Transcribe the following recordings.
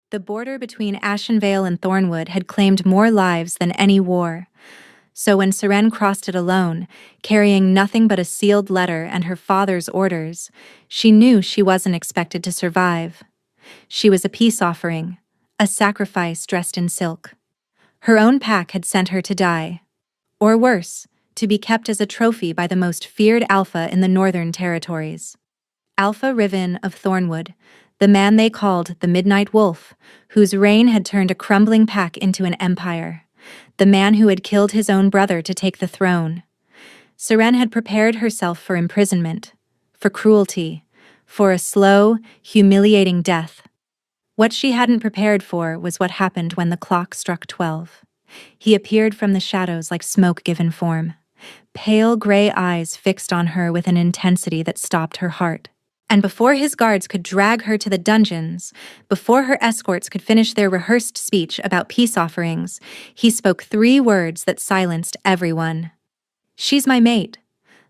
The border between Ashenvale and Thornwood had claimed more lives than any war. So when Seren crossed it alone, carrying nothing but a sealed letter and her father's orders, she knew she wasn't expected to survive. She was a peace offering, a sacrifice dressed in silk. Her own pack had sent her to die. Or worse, to be kept as a trophy by the most feared Alpha in the Northern Territories. Alpha Riven of Thornwood, the man they called the Midnight Wolf, whose reign had turned a crumbling pack into an empire. The man who had killed his own brother to take the throne. Seren had prepared herself for imprisonment, for cruelty, for a slow, humiliating death. What she hadn't prepared for was what happened when the clock struck 12. He appeared from the shadows like smoke given form. Pale gray eyes fixed on her with an intensity that stopped her heart. And before his guards could drag her to the dungeons, before her escorts could finish their rehearsed speech about peace offerings, he spoke 3 words that silenced everyone. "She's my mate."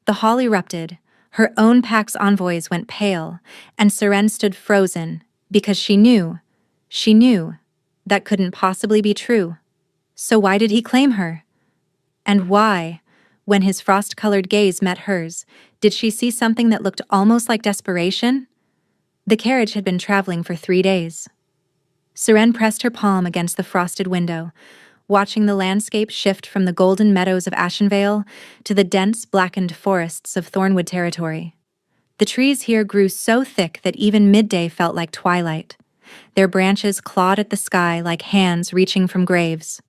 The hall erupted, her own pack's envoys went pale, and Seren stood frozen, because she knew, that couldn't possibly be true. So why did he claim her? And why, when his frost-colored gaze met hers, did she see something that looked almost like desperation? The carriage had been traveling for 3 days. Seren pressed her palm against the frosted window, watching the landscape shift from the golden meadows of Ashenvale to the dense, blackened forests of Thornwood territory. The trees here grew so thick that even midday felt like twilight. Their branches clawed at the sky like hands reaching from graves.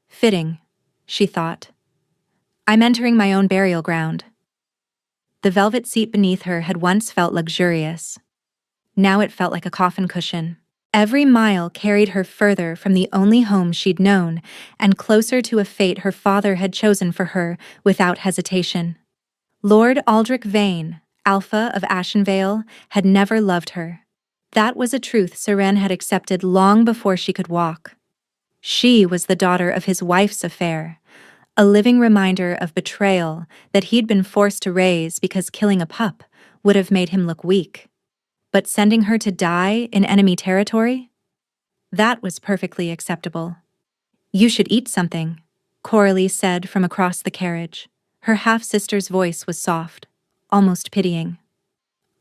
Fitting, she thought. I'm entering my own burial ground. The velvet seat beneath her had once felt luxurious. Now it felt like a coffin cushion. Every mile carried her further from the only home she'd known and closer to a fate her father had chosen for her without hesitation. Lord Aldrich Vane, Alpha of Ashenvale, had never loved her. That was a truth Seren had accepted long before she could walk. She was the daughter of his wife's affair, a living reminder of betrayal that he'd been forced to raise because killing a pup would have made him look weak. But sending her to die in enemy territory? That was perfectly acceptable. "You should eat something," Coralie said from across the carriage. Her half-sister's voice was soft, almost pitying.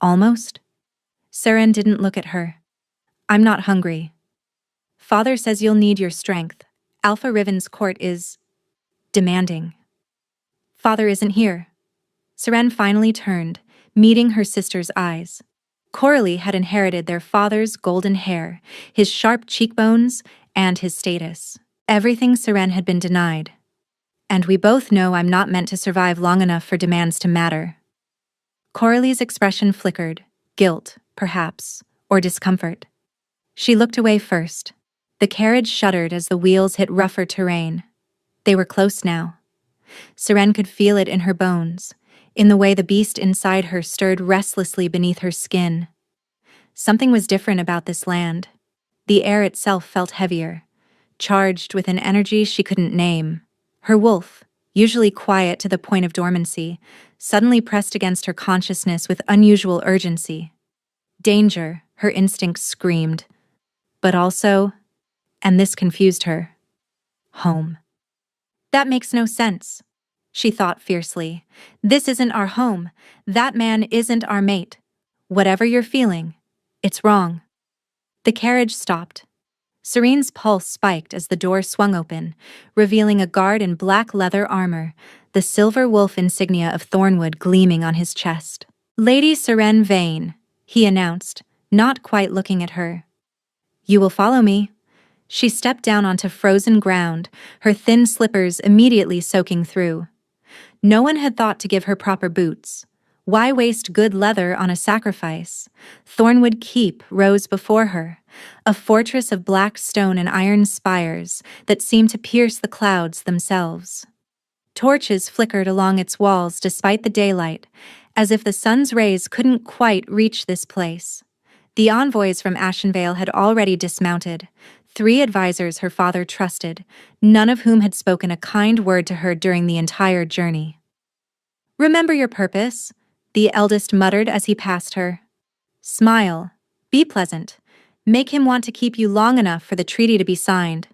Almost? Seren didn't look at her. "I'm not hungry. Father says you'll need your strength. Alpha Riven's court is demanding." "Father isn't here." Seren finally turned, meeting her sister's eyes. Coralie had inherited their father's golden hair, his sharp cheekbones, and his status. Everything Seren had been denied. "And we both know I'm not meant to survive long enough for demands to matter." Coralie's expression flickered, guilt, perhaps, or discomfort. She looked away first. The carriage shuddered as the wheels hit rougher terrain. They were close now. Seren could feel it in her bones, in the way the beast inside her stirred restlessly beneath her skin. Something was different about this land. The air itself felt heavier, charged with an energy she couldn't name. Her wolf, usually quiet to the point of dormancy, suddenly pressed against her consciousness with unusual urgency. Danger, her instincts screamed. But also, and this confused her, home. "That makes no sense," she thought fiercely. "This isn't our home. That man isn't our mate. Whatever you're feeling, it's wrong." The carriage stopped. Serene's pulse spiked as the door swung open, revealing a guard in black leather armor, the silver wolf insignia of Thornwood gleaming on his chest. "Lady Seren Vane," he announced, not quite looking at her. "You will follow me." She stepped down onto frozen ground, her thin slippers immediately soaking through. No one had thought to give her proper boots. Why waste good leather on a sacrifice? Thornwood Keep rose before her, a fortress of black stone and iron spires that seemed to pierce the clouds themselves. Torches flickered along its walls despite the daylight, as if the sun's rays couldn't quite reach this place. The envoys from Ashenvale had already dismounted, 3 advisors her father trusted, none of whom had spoken a kind word to her during the entire journey. "Remember your purpose," the eldest muttered as he passed her. "Smile. Be pleasant. Make him want to keep you long enough for the treaty to be signed."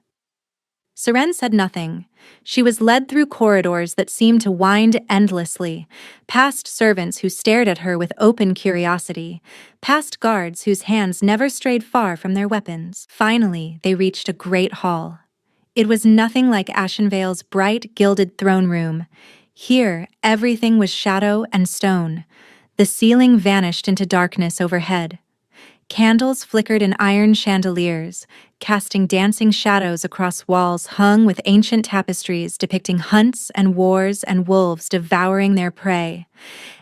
Seren said nothing. She was led through corridors that seemed to wind endlessly, past servants who stared at her with open curiosity, past guards whose hands never strayed far from their weapons. Finally, they reached a great hall. It was nothing like Ashenvale's bright, gilded throne room. Here, everything was shadow and stone. The ceiling vanished into darkness overhead. Candles flickered in iron chandeliers, casting dancing shadows across walls hung with ancient tapestries depicting hunts and wars and wolves devouring their prey.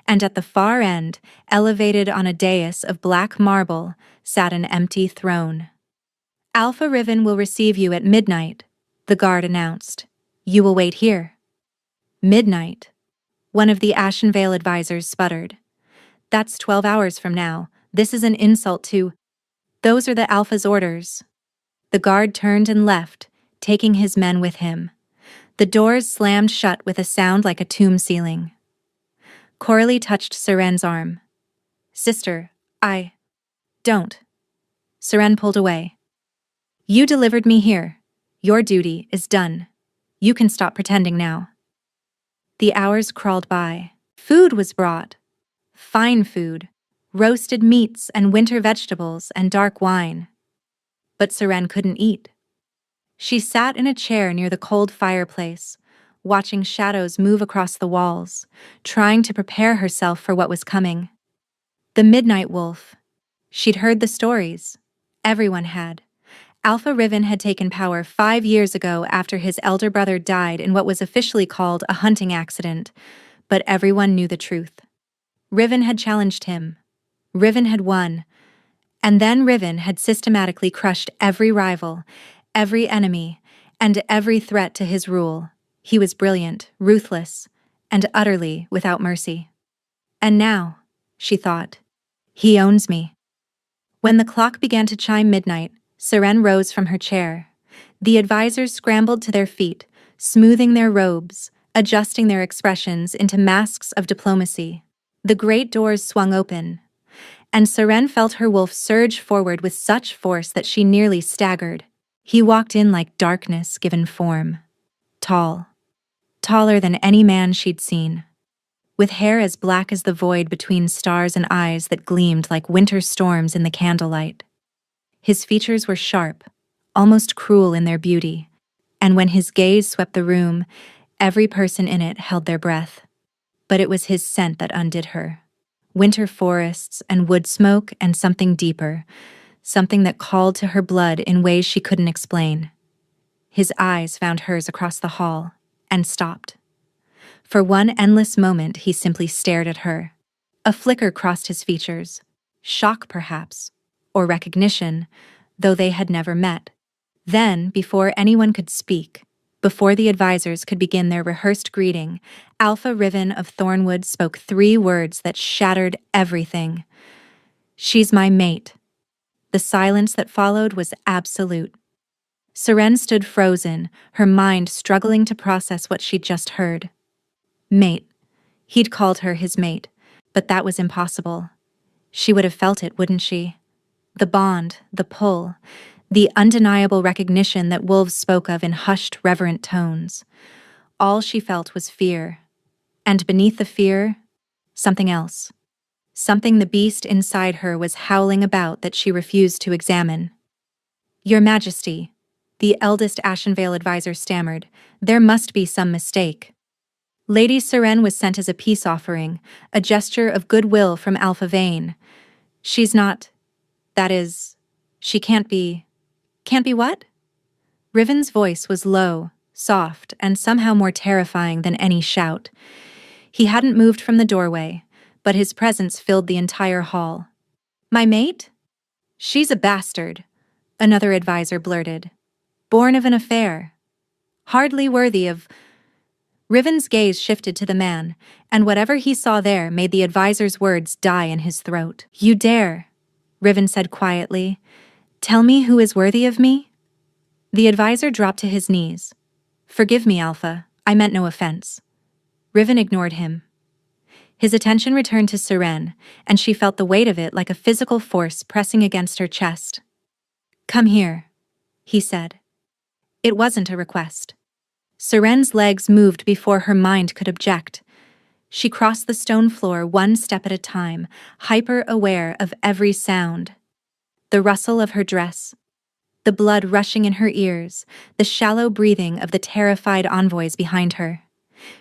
And at the far end, elevated on a dais of black marble, sat an empty throne. "Alpha Riven will receive you at midnight," the guard announced. "You will wait here." "Midnight," one of the Ashenvale advisors sputtered. "That's 12 hours from now. This is an insult to—" "Those are the Alpha's orders." The guard turned and left, taking his men with him. The doors slammed shut with a sound like a tomb ceiling. Coralie touched Seren's arm. "Sister, don't." Seren pulled away. "You delivered me here. Your duty is done. You can stop pretending now." The hours crawled by. Food was brought. Fine food. Roasted meats and winter vegetables and dark wine. But Seren couldn't eat. She sat in a chair near the cold fireplace, watching shadows move across the walls, trying to prepare herself for what was coming. The Midnight Wolf. She'd heard the stories. Everyone had. Alpha Riven had taken power 5 years ago after his elder brother died in what was officially called a hunting accident, but everyone knew the truth. Riven had challenged him. Riven had won, and then Riven had systematically crushed every rival, every enemy, and every threat to his rule. He was brilliant, ruthless, and utterly without mercy. And now, she thought, he owns me. When the clock began to chime midnight, Seren rose from her chair. The advisors scrambled to their feet, smoothing their robes, adjusting their expressions into masks of diplomacy. The great doors swung open, and Seren felt her wolf surge forward with such force that she nearly staggered. He walked in like darkness given form. Tall. Taller than any man she'd seen. With hair as black as the void between stars and eyes that gleamed like winter storms in the candlelight. His features were sharp, almost cruel in their beauty, and when his gaze swept the room, every person in it held their breath. But it was his scent that undid her. Winter forests and wood smoke and something deeper, something that called to her blood in ways she couldn't explain. His eyes found hers across the hall and stopped. For one endless moment, he simply stared at her. A flicker crossed his features. Shock, perhaps, or recognition, though they had never met. Then, before anyone could speak, before the advisors could begin their rehearsed greeting, Alpha Riven of Thornwood spoke 3 words that shattered everything. "She's my mate." The silence that followed was absolute. Seren stood frozen, her mind struggling to process what she'd just heard. Mate. He'd called her his mate, but that was impossible. She would have felt it, wouldn't she? The bond, the pull, the undeniable recognition that wolves spoke of in hushed, reverent tones. All she felt was fear. And beneath the fear, something else. Something the beast inside her was howling about that she refused to examine. "Your Majesty," the eldest Ashenvale advisor stammered, "there must be some mistake." Lady Seren was sent as a peace offering, a gesture of goodwill from Alpha Vane. "She's not... that is... she can't be... Can't be what?" Riven's voice was low, soft, and somehow more terrifying than any shout. He hadn't moved from the doorway, but his presence filled the entire hall. "My mate? She's a bastard," another advisor blurted. "Born of an affair. Hardly worthy of..." Riven's gaze shifted to the man, and whatever he saw there made the advisor's words die in his throat. "You dare," Riven said quietly, "tell me who is worthy of me?" The advisor dropped to his knees. "Forgive me, Alpha. I meant no offense." Riven ignored him. His attention returned to Seren, and she felt the weight of it like a physical force pressing against her chest. Come here, he said. It wasn't a request. Seren's legs moved before her mind could object. She crossed the stone floor one step at a time, hyper-aware of every sound. The rustle of her dress, the blood rushing in her ears, the shallow breathing of the terrified envoys behind her.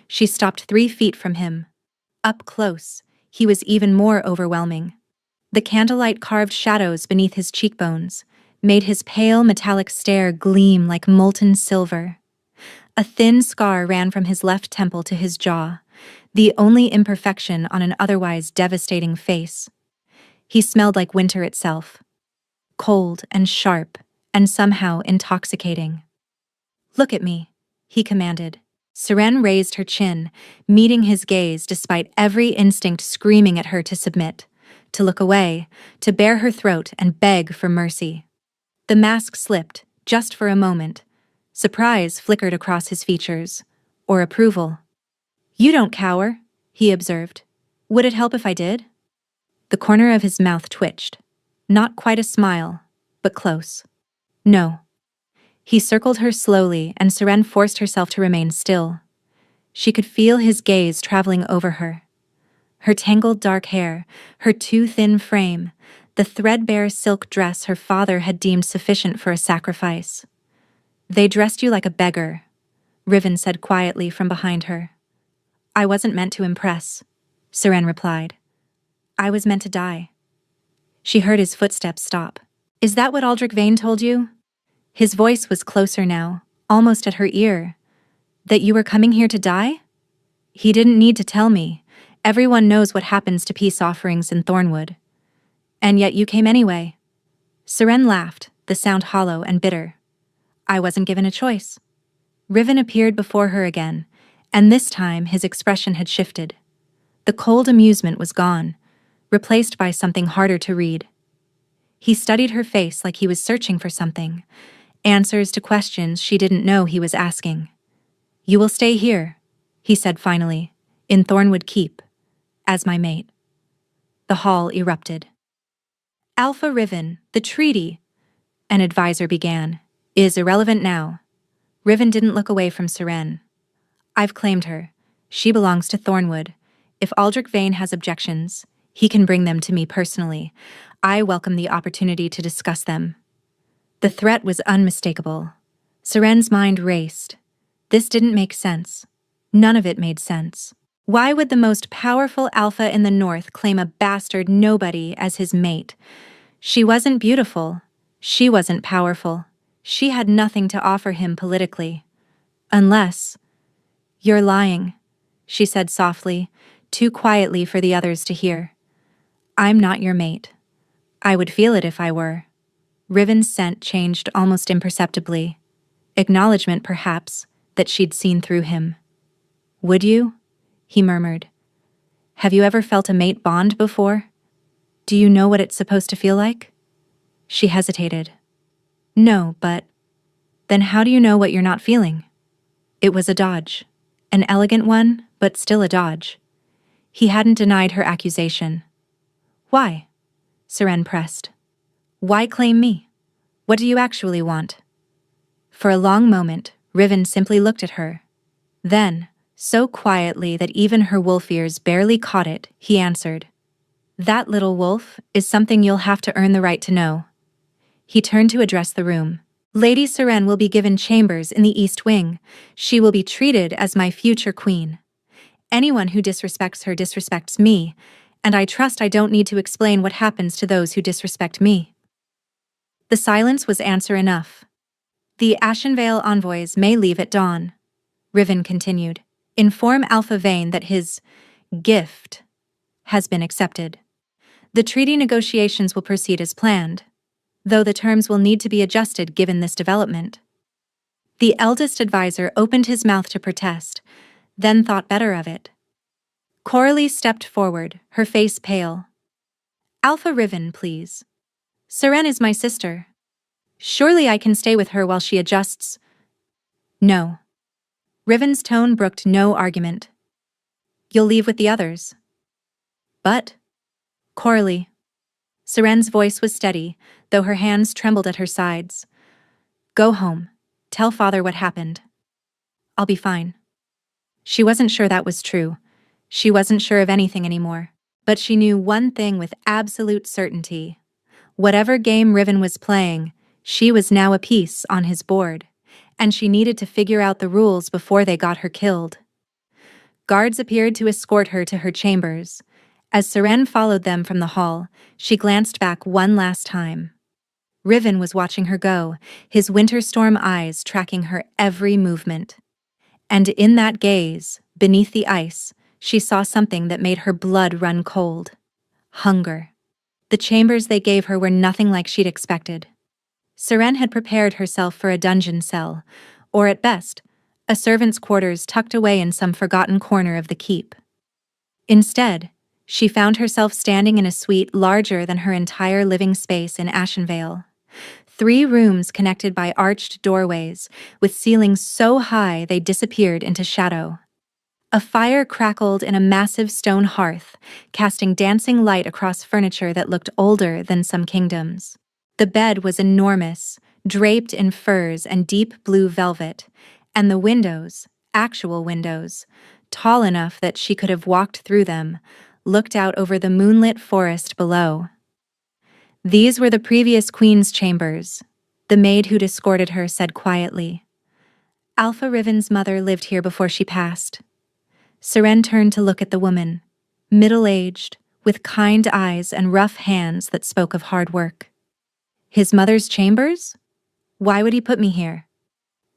She stopped 3 feet from him. Up close, he was even more overwhelming. The candlelight carved shadows beneath his cheekbones made his pale metallic stare gleam like molten silver. A thin scar ran from his left temple to his jaw, the only imperfection on an otherwise devastating face. He smelled like winter itself, cold and sharp, and somehow intoxicating. Look at me, he commanded. Seren raised her chin, meeting his gaze despite every instinct screaming at her to submit, to look away, to bare her throat and beg for mercy. The mask slipped, just for a moment. Surprise flickered across his features, or approval. You don't cower, he observed. Would it help if I did? The corner of his mouth twitched. Not quite a smile, but close. No. He circled her slowly, and Seren forced herself to remain still. She could feel his gaze traveling over her. Her tangled dark hair, her too thin frame, the threadbare silk dress her father had deemed sufficient for a sacrifice. They dressed you like a beggar, Riven said quietly from behind her. I wasn't meant to impress, Seren replied. I was meant to die. She heard his footsteps stop. Is that what Aldrich Vane told you? His voice was closer now, almost at her ear. That you were coming here to die? He didn't need to tell me. Everyone knows what happens to peace offerings in Thornwood. And yet you came anyway. Seren laughed, the sound hollow and bitter. I wasn't given a choice. Riven appeared before her again, and this time his expression had shifted. The cold amusement was gone, replaced by something harder to read. He studied her face like he was searching for something, answers to questions she didn't know he was asking. You will stay here, he said finally, in Thornwood Keep, as my mate. The hall erupted. Alpha Riven, the treaty, an advisor began, is irrelevant now. Riven didn't look away from Seren. I've claimed her. She belongs to Thornwood. If Aldrich Vane has objections, he can bring them to me personally. I welcome the opportunity to discuss them. The threat was unmistakable. Seren's mind raced. This didn't make sense. None of it made sense. Why would the most powerful alpha in the North claim a bastard nobody as his mate? She wasn't beautiful. She wasn't powerful. She had nothing to offer him politically. Unless... You're lying, she said softly, too quietly for the others to hear. I'm not your mate. I would feel it if I were. Riven's scent changed almost imperceptibly. Acknowledgement, perhaps, that she'd seen through him. Would you? He murmured. Have you ever felt a mate bond before? Do you know what it's supposed to feel like? She hesitated. No, but... Then how do you know what you're not feeling? It was a dodge. An elegant one, but still a dodge. He hadn't denied her accusation. Why? Seren pressed. Why claim me? What do you actually want? For a long moment, Riven simply looked at her. Then, so quietly that even her wolf ears barely caught it, he answered. That little wolf is something you'll have to earn the right to know. He turned to address the room. Lady Seren will be given chambers in the East Wing. She will be treated as my future queen. Anyone who disrespects her disrespects me, and I trust I don't need to explain what happens to those who disrespect me. The silence was answer enough. The Ashenvale envoys may leave at dawn, Riven continued. Inform Alpha Vane that his gift has been accepted. The treaty negotiations will proceed as planned, though the terms will need to be adjusted given this development. The eldest advisor opened his mouth to protest, then thought better of it. Coralie stepped forward, her face pale. Alpha Riven, please. Seren is my sister. Surely I can stay with her while she adjusts. No. Riven's tone brooked no argument. You'll leave with the others. But... Coralie. Seren's voice was steady, though her hands trembled at her sides. "Go home. Tell father what happened. I'll be fine." She wasn't sure that was true. She wasn't sure of anything anymore. But she knew one thing with absolute certainty. Whatever game Riven was playing, she was now a piece on his board, and she needed to figure out the rules before they got her killed. Guards appeared to escort her to her chambers. As Seren followed them from the hall, she glanced back one last time. Riven was watching her go, his winter storm eyes tracking her every movement. And in that gaze, beneath the ice, she saw something that made her blood run cold. Hunger. The chambers they gave her were nothing like she'd expected. Seren had prepared herself for a dungeon cell, or at best, a servant's quarters tucked away in some forgotten corner of the keep. Instead, she found herself standing in a suite larger than her entire living space in Ashenvale. 3 rooms connected by arched doorways, with ceilings so high they disappeared into shadow. A fire crackled in a massive stone hearth, casting dancing light across furniture that looked older than some kingdoms. The bed was enormous, draped in furs and deep blue velvet, and the windows, actual windows, tall enough that she could have walked through them, looked out over the moonlit forest below. These were the previous queen's chambers, the maid who'd escorted her said quietly. Alpha Riven's mother lived here before she passed. Seren turned to look at the woman, middle-aged, with kind eyes and rough hands that spoke of hard work. His mother's chambers? Why would he put me here?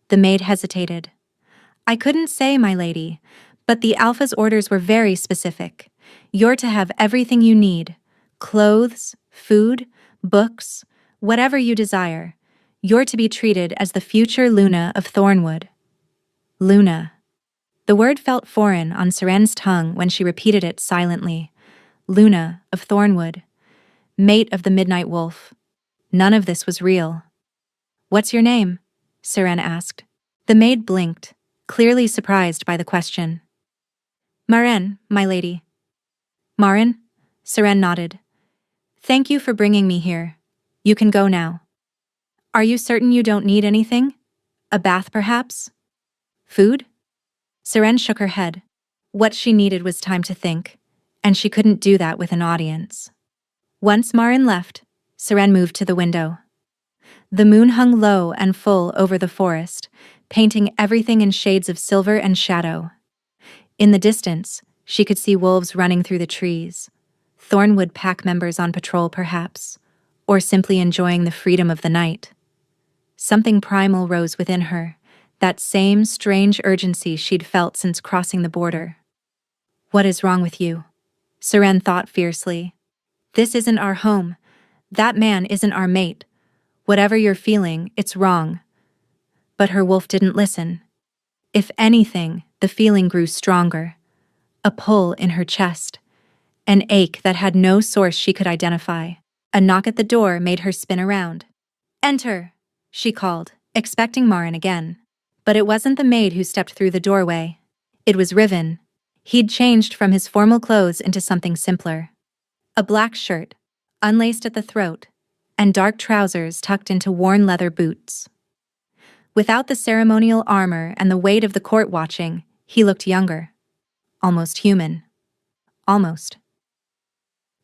The maid hesitated. I couldn't say, my lady, but the Alpha's orders were very specific. You're to have everything you need. Clothes, food, books, whatever you desire. You're to be treated as the future Luna of Thornwood. Luna. The word felt foreign on Seren's tongue when she repeated it silently. Luna of Thornwood. Mate of the Midnight Wolf. None of this was real. What's your name? Seren asked. The maid blinked, clearly surprised by the question. Maren, my lady. Maren? Seren nodded. Thank you for bringing me here. You can go now. Are you certain you don't need anything? A bath, perhaps? Food? Seren shook her head. What she needed was time to think, and she couldn't do that with an audience. Once Maren left, Seren moved to the window. The moon hung low and full over the forest, painting everything in shades of silver and shadow. In the distance, she could see wolves running through the trees, Thornwood pack members on patrol perhaps, or simply enjoying the freedom of the night. Something primal rose within her, that same strange urgency she'd felt since crossing the border. What is wrong with you? Seren thought fiercely. This isn't our home. That man isn't our mate. Whatever you're feeling, it's wrong. But her wolf didn't listen. If anything, the feeling grew stronger. A pull in her chest. An ache that had no source she could identify. A knock at the door made her spin around. Enter, she called, expecting Maren again. But it wasn't the maid who stepped through the doorway. It was Riven. He'd changed from his formal clothes into something simpler. A black shirt, unlaced at the throat, and dark trousers tucked into worn leather boots. Without the ceremonial armor and the weight of the court watching, he looked younger. Almost human. Almost.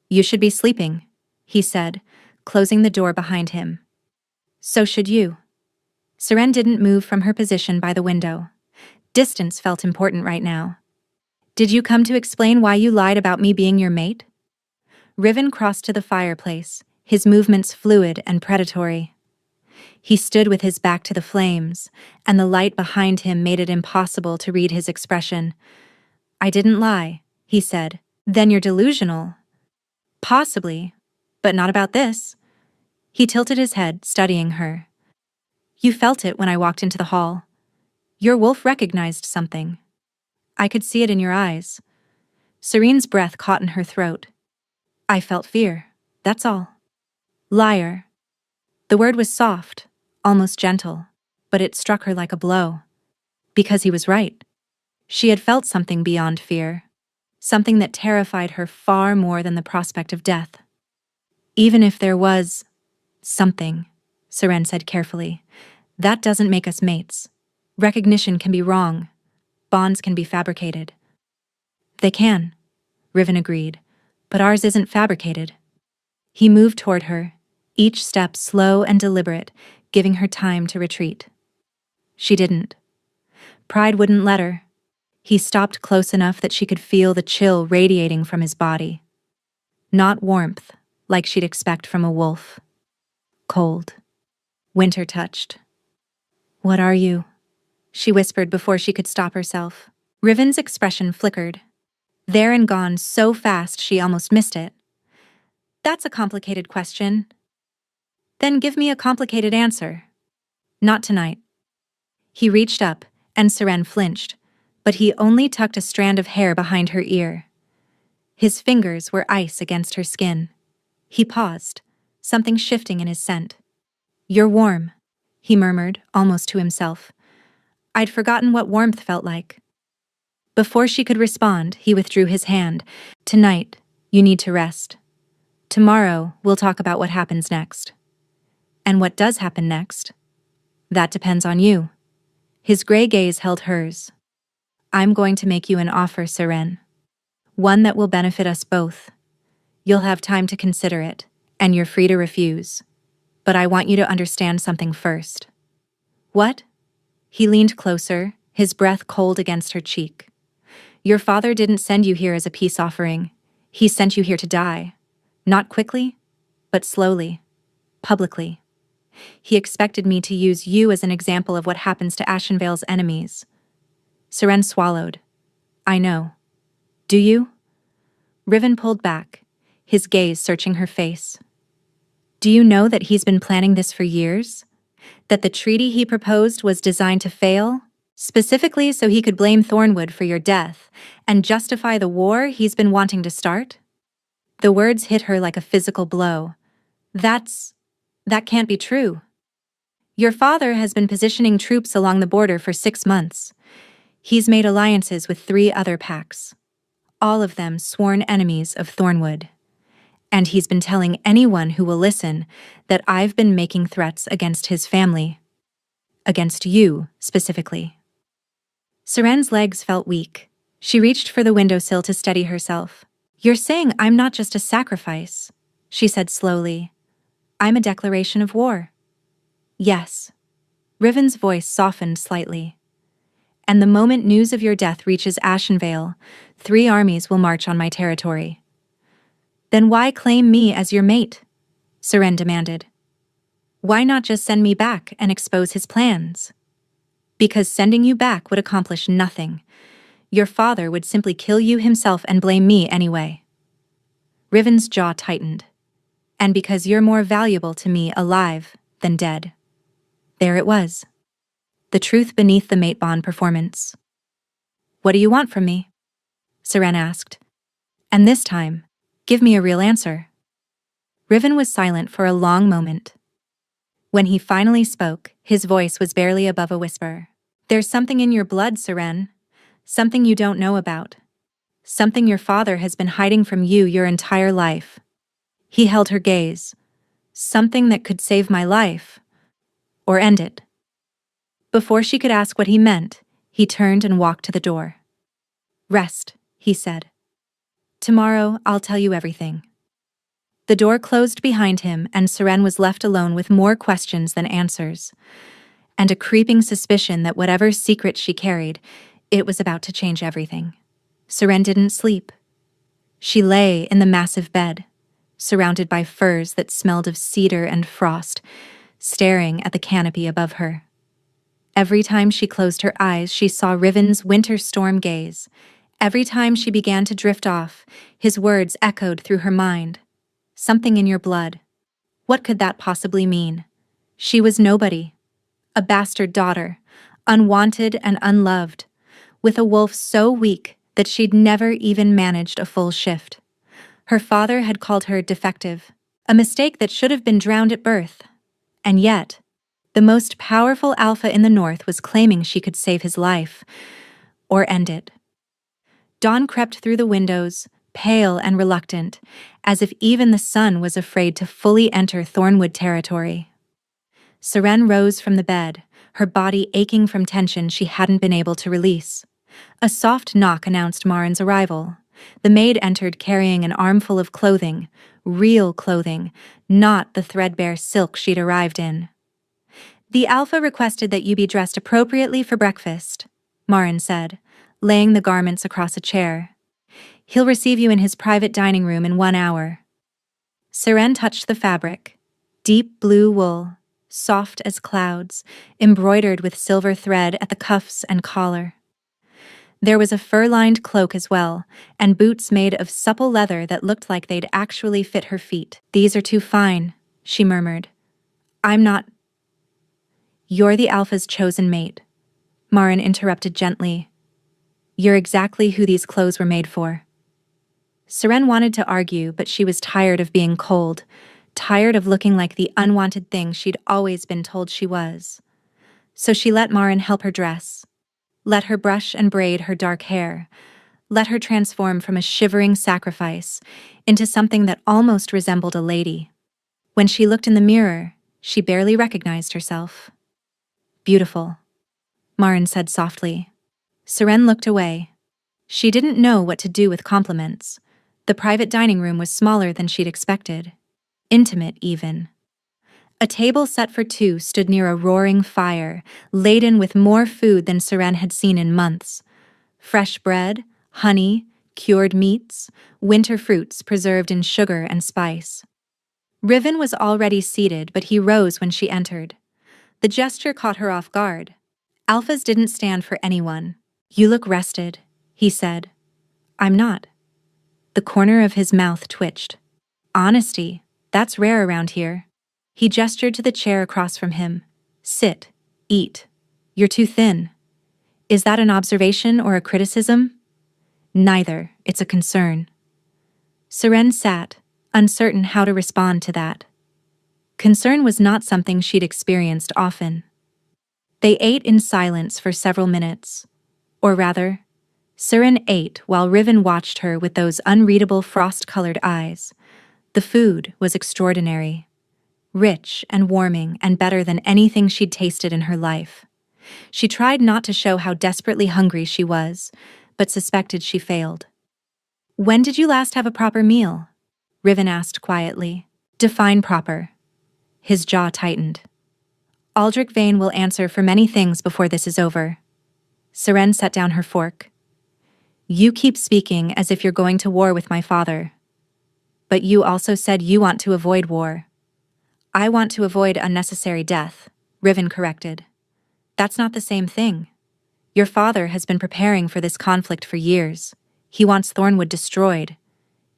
You should be sleeping, he said, closing the door behind him. So should you. Seren didn't move from her position by the window. Distance felt important right now. Did you come to explain why you lied about me being your mate? Riven crossed to the fireplace, his movements fluid and predatory. He stood with his back to the flames, and the light behind him made it impossible to read his expression. I didn't lie, he said. Then you're delusional. Possibly, but not about this. He tilted his head, studying her. You felt it when I walked into the hall. Your wolf recognized something. I could see it in your eyes. Serene's breath caught in her throat. I felt fear, that's all. Liar. The word was soft, almost gentle, but it struck her like a blow. Because he was right. She had felt something beyond fear, something that terrified her far more than the prospect of death. Even if there was Something, Seren said carefully. That doesn't make us mates. Recognition can be wrong. Bonds can be fabricated. They can, Riven agreed, but ours isn't fabricated. He moved toward her, each step slow and deliberate, giving her time to retreat. She didn't. Pride wouldn't let her. He stopped close enough that she could feel the chill radiating from his body. Not warmth, like she'd expect from a wolf. Cold. Winter touched. "What are you?" she whispered before she could stop herself. Riven's expression flickered. There and gone so fast she almost missed it. "That's a complicated question." "Then give me a complicated answer." "Not tonight." He reached up, and Seren flinched, but he only tucked a strand of hair behind her ear. His fingers were ice against her skin. He paused, something shifting in his scent. "You're warm," he murmured, almost to himself. I'd forgotten what warmth felt like. Before she could respond, he withdrew his hand. "Tonight, you need to rest. Tomorrow, we'll talk about what happens next." "And what does happen next?" "That depends on you." His gray gaze held hers. "I'm going to make you an offer, Seren. One that will benefit us both. You'll have time to consider it, and you're free to refuse. But I want you to understand something first." "What?" He leaned closer, his breath cold against her cheek. "Your father didn't send you here as a peace offering. He sent you here to die. Not quickly, but slowly. Publicly. He expected me to use you as an example of what happens to Ashenvale's enemies." Seren swallowed. "I know. Do you?" Riven pulled back, his gaze searching her face. "Do you know that he's been planning this for years? That the treaty he proposed was designed to fail? Specifically so he could blame Thornwood for your death and justify the war he's been wanting to start?" The words hit her like a physical blow. That can't be true. Your father has been positioning troops along the border for 6 months. He's made alliances with 3 other packs, all of them sworn enemies of Thornwood. And he's been telling anyone who will listen that I've been making threats against his family. Against you, specifically. Seren's legs felt weak. She reached for the windowsill to steady herself. "You're saying I'm not just a sacrifice," she said slowly. "I'm a declaration of war." "Yes." Riven's voice softened slightly. "And the moment news of your death reaches Ashenvale, 3 armies will march on my territory." "Then why claim me as your mate?" Seren demanded. "Why not just send me back and expose his plans?" "Because sending you back would accomplish nothing. Your father would simply kill you himself and blame me anyway." Riven's jaw tightened. "And because you're more valuable to me alive than dead." There it was. The truth beneath the mate bond performance. "What do you want from me?" Seren asked. "And this time, give me a real answer." Riven was silent for a long moment. When he finally spoke, his voice was barely above a whisper. "There's something in your blood, Seren. Something you don't know about. Something your father has been hiding from you your entire life." He held her gaze. "Something that could save my life. Or end it." Before she could ask what he meant, he turned and walked to the door. "Rest," he said. "Tomorrow I'll tell you everything." The door closed behind him, and Seren was left alone with more questions than answers, and a creeping suspicion that whatever secret she carried, it was about to change everything. Seren didn't sleep. She lay in the massive bed, surrounded by furs that smelled of cedar and frost, staring at the canopy above her. Every time she closed her eyes, she saw Riven's winter storm gaze. Every time she began to drift off, his words echoed through her mind. "Something in your blood." What could that possibly mean? She was nobody. A bastard daughter, unwanted and unloved, with a wolf so weak that she'd never even managed a full shift. Her father had called her defective, a mistake that should have been drowned at birth. And yet, the most powerful alpha in the North was claiming she could save his life, or end it. Dawn crept through the windows, pale and reluctant, as if even the sun was afraid to fully enter Thornwood territory. Seren rose from the bed, her body aching from tension she hadn't been able to release. A soft knock announced Marin's arrival. The maid entered carrying an armful of clothing, real clothing, not the threadbare silk she'd arrived in. "The Alpha requested that you be dressed appropriately for breakfast," Marin said, laying the garments across a chair. "He'll receive you in his private dining room in 1 hour." Seren touched the fabric. Deep blue wool, soft as clouds, embroidered with silver thread at the cuffs and collar. There was a fur-lined cloak as well, and boots made of supple leather that looked like they'd actually fit her feet. "These are too fine," she murmured. "I'm not—" "You're the Alpha's chosen mate," Marin interrupted gently. "You're exactly who these clothes were made for." Seren wanted to argue, but she was tired of being cold, tired of looking like the unwanted thing she'd always been told she was. So she let Marin help her dress, let her brush and braid her dark hair, let her transform from a shivering sacrifice into something that almost resembled a lady. When she looked in the mirror, she barely recognized herself. "Beautiful," Marin said softly. Seren looked away. She didn't know what to do with compliments. The private dining room was smaller than she'd expected. Intimate, even. A table set for two stood near a roaring fire, laden with more food than Seren had seen in months. Fresh bread, honey, cured meats, winter fruits preserved in sugar and spice. Riven was already seated, but he rose when she entered. The gesture caught her off guard. Alphas didn't stand for anyone. "You look rested," he said. "I'm not." The corner of his mouth twitched. "Honesty, that's rare around here." He gestured to the chair across from him. "Sit. Eat. You're too thin." "Is that an observation or a criticism?" "Neither. It's a concern." Seren sat, uncertain how to respond to that. Concern was not something she'd experienced often. They ate in silence for several minutes. Or rather, Seren ate while Riven watched her with those unreadable frost-colored eyes. The food was extraordinary. Rich and warming and better than anything she'd tasted in her life. She tried not to show how desperately hungry she was, but suspected she failed. "When did you last have a proper meal?" Riven asked quietly. "Define proper." His jaw tightened. "Aldrich Vane will answer for many things before this is over." Seren set down her fork. "You keep speaking as if you're going to war with my father. But you also said you want to avoid war." "I want to avoid unnecessary death," Riven corrected. "That's not the same thing. Your father has been preparing for this conflict for years. He wants Thornwood destroyed.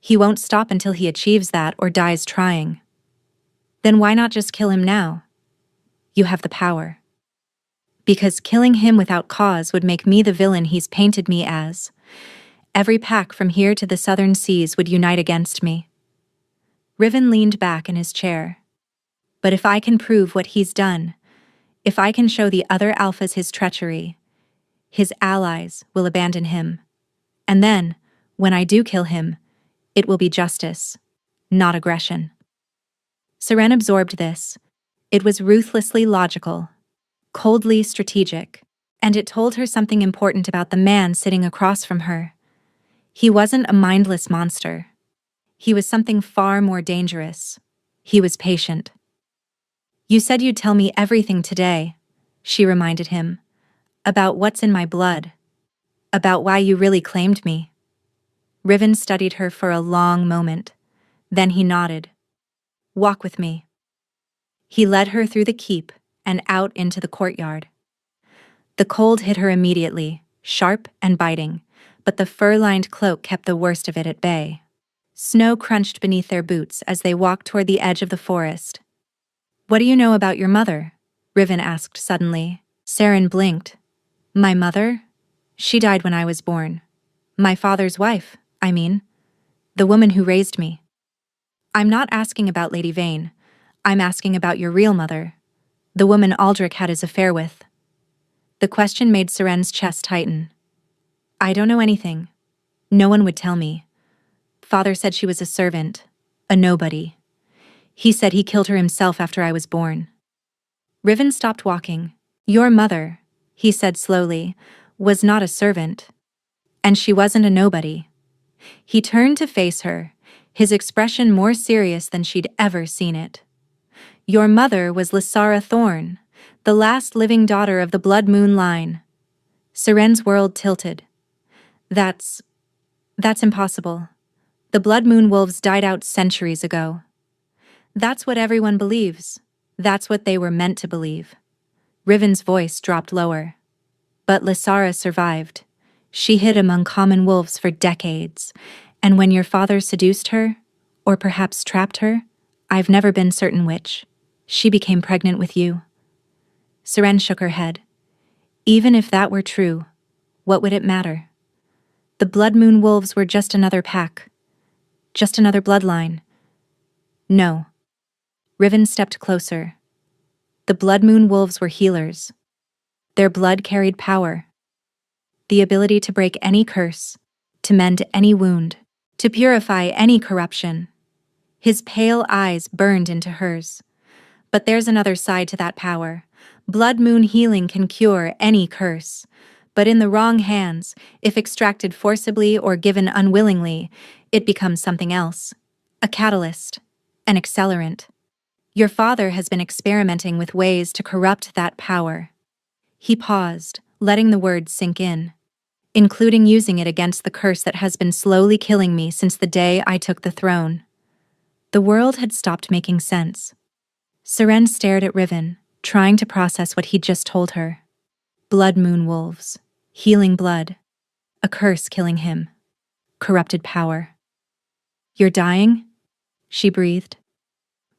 He won't stop until he achieves that or dies trying." "Then why not just kill him now?" "You have the power." "Because killing him without cause would make me the villain he's painted me as. Every pack from here to the southern seas would unite against me." Riven leaned back in his chair. "But if I can prove what he's done, if I can show the other Alphas his treachery, his allies will abandon him. And then, when I do kill him, it will be justice, not aggression." Seren absorbed this. It was ruthlessly logical, coldly strategic, and it told her something important about the man sitting across from her. He wasn't a mindless monster. He was something far more dangerous. He was patient. "You said you'd tell me everything today," she reminded him. "About what's in my blood. About why you really claimed me." Riven studied her for a long moment. Then he nodded. "Walk with me." He led her through the keep and out into the courtyard. The cold hit her immediately, sharp and biting, but the fur-lined cloak kept the worst of it at bay. Snow crunched beneath their boots as they walked toward the edge of the forest. "What do you know about your mother?" Riven asked suddenly. Seren blinked. "My mother? She died when I was born. My father's wife, I mean. The woman who raised me." "I'm not asking about Lady Vane. I'm asking about your real mother. The woman Aldrich had his affair with." The question made Seren's chest tighten. "I don't know anything. No one would tell me. Father said she was a servant, a nobody. He said he killed her himself after I was born. Riven stopped walking. Your mother, he said slowly, was not a servant. And she wasn't a nobody. He turned to face her, his expression more serious than she'd ever seen it. Your mother was Lysara Thorn, the last living daughter of the Blood Moon line. Seren's world tilted. That's impossible. The Blood Moon wolves died out centuries ago. That's what everyone believes. That's what they were meant to believe. Riven's voice dropped lower. But Lysara survived. She hid among common wolves for decades, and when your father seduced her, or perhaps trapped her, I've never been certain which, she became pregnant with you. Seren shook her head. Even if that were true, what would it matter? The Blood Moon wolves were just another pack. Just another bloodline. No. Riven stepped closer. The Blood Moon wolves were healers. Their blood carried power. The ability to break any curse, to mend any wound, to purify any corruption. His pale eyes burned into hers. But there's another side to that power. Blood Moon healing can cure any curse. But in the wrong hands, if extracted forcibly or given unwillingly, it becomes something else. A catalyst. An accelerant. Your father has been experimenting with ways to corrupt that power. He paused, letting the words sink in. Including using it against the curse that has been slowly killing me since the day I took the throne. The world had stopped making sense. Seren stared at Riven, trying to process what he'd just told her. Blood Moon wolves. Healing blood. A curse killing him. Corrupted power. You're dying? She breathed.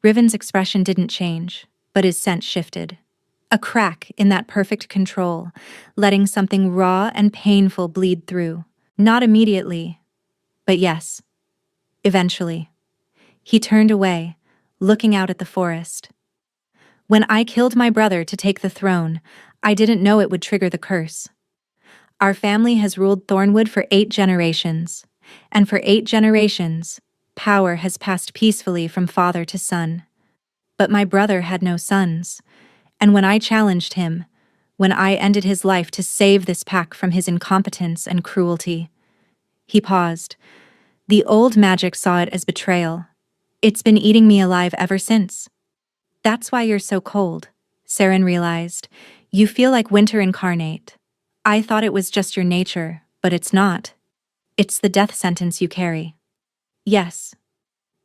Riven's expression didn't change, but his scent shifted. A crack in that perfect control, letting something raw and painful bleed through. Not immediately, but yes, eventually. He turned away, looking out at the forest. When I killed my brother to take the throne, I didn't know it would trigger the curse. Our family has ruled Thornwood for 8 generations, and for 8 generations, power has passed peacefully from father to son. But my brother had no sons. And when I challenged him, when I ended his life to save this pack from his incompetence and cruelty, he paused. The old magic saw it as betrayal. It's been eating me alive ever since. That's why you're so cold, Seren realized. You feel like winter incarnate. I thought it was just your nature, but it's not. It's the death sentence you carry. Yes.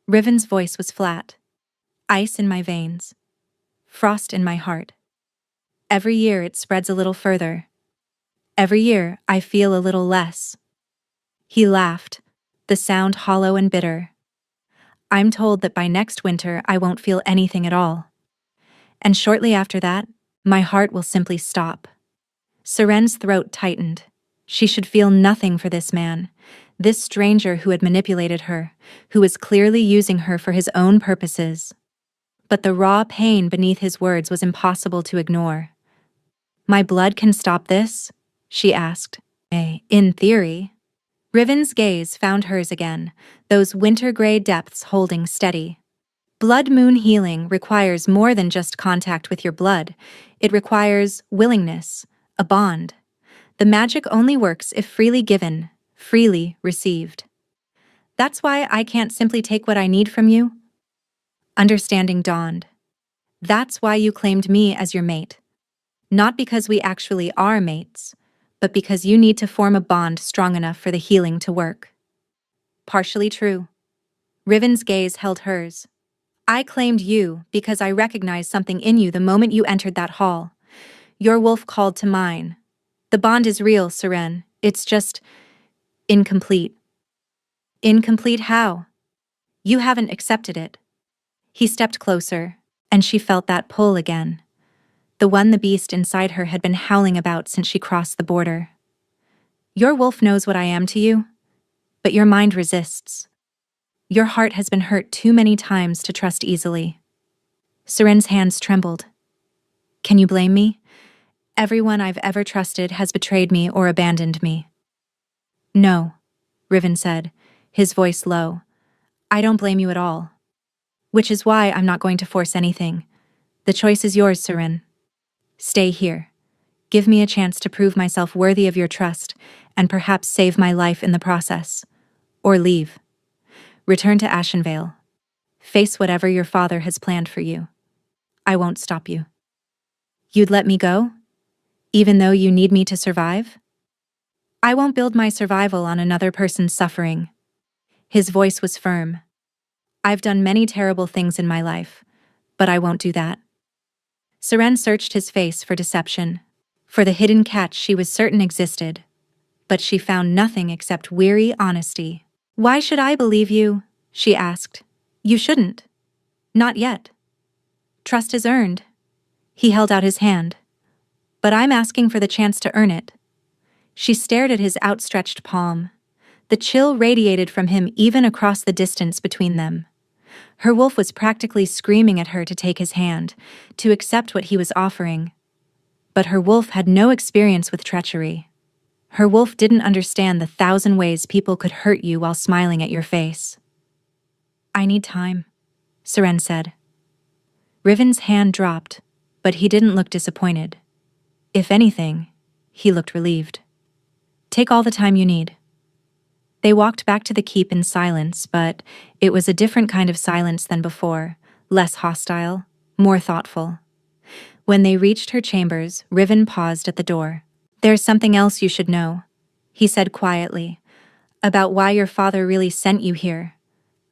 Riven's voice was flat. Ice in my veins. Frost in my heart. Every year it spreads a little further. Every year I feel a little less. He laughed, the sound hollow and bitter. I'm told that by next winter I won't feel anything at all. And shortly after that, my heart will simply stop. Seren's throat tightened. She should feel nothing for this man, this stranger who had manipulated her, who was clearly using her for his own purposes. But the raw pain beneath his words was impossible to ignore. My blood can stop this? She asked. In theory. Riven's gaze found hers again, those winter-gray depths holding steady. Blood Moon healing requires more than just contact with your blood. It requires willingness, a bond. The magic only works if freely given, freely received. That's why I can't simply take what I need from you. Understanding dawned. That's why you claimed me as your mate. Not because we actually are mates, but because you need to form a bond strong enough for the healing to work. Partially true. Riven's gaze held hers. I claimed you because I recognized something in you the moment you entered that hall. Your wolf called to mine. The bond is real, Seren. It's just incomplete. Incomplete how? You haven't accepted it. He stepped closer, and she felt that pull again. The one the beast inside her had been howling about since she crossed the border. Your wolf knows what I am to you, but your mind resists. Your heart has been hurt too many times to trust easily. Seren's hands trembled. Can you blame me? Everyone I've ever trusted has betrayed me or abandoned me. No, Riven said, his voice low. I don't blame you at all. Which is why I'm not going to force anything. The choice is yours, Seren. Stay here. Give me a chance to prove myself worthy of your trust, and perhaps save my life in the process. Or leave. Return to Ashenvale. Face whatever your father has planned for you. I won't stop you. You'd let me go? Even though you need me to survive? I won't build my survival on another person's suffering. His voice was firm. I've done many terrible things in my life, but I won't do that. Seren searched his face for deception, for the hidden catch she was certain existed, but she found nothing except weary honesty. Why should I believe you? She asked. You shouldn't. Not yet. Trust is earned. He held out his hand. But I'm asking for the chance to earn it. She stared at his outstretched palm. The chill radiated from him even across the distance between them. Her wolf was practically screaming at her to take his hand, to accept what he was offering. But her wolf had no experience with treachery. Her wolf didn't understand the 1,000 ways people could hurt you while smiling at your face. I need time, Seren said. Riven's hand dropped, but he didn't look disappointed. If anything, he looked relieved. Take all the time you need. They walked back to the keep in silence, but it was a different kind of silence than before, less hostile, more thoughtful. When they reached her chambers, Riven paused at the door. There's something else you should know, he said quietly, about why your father really sent you here,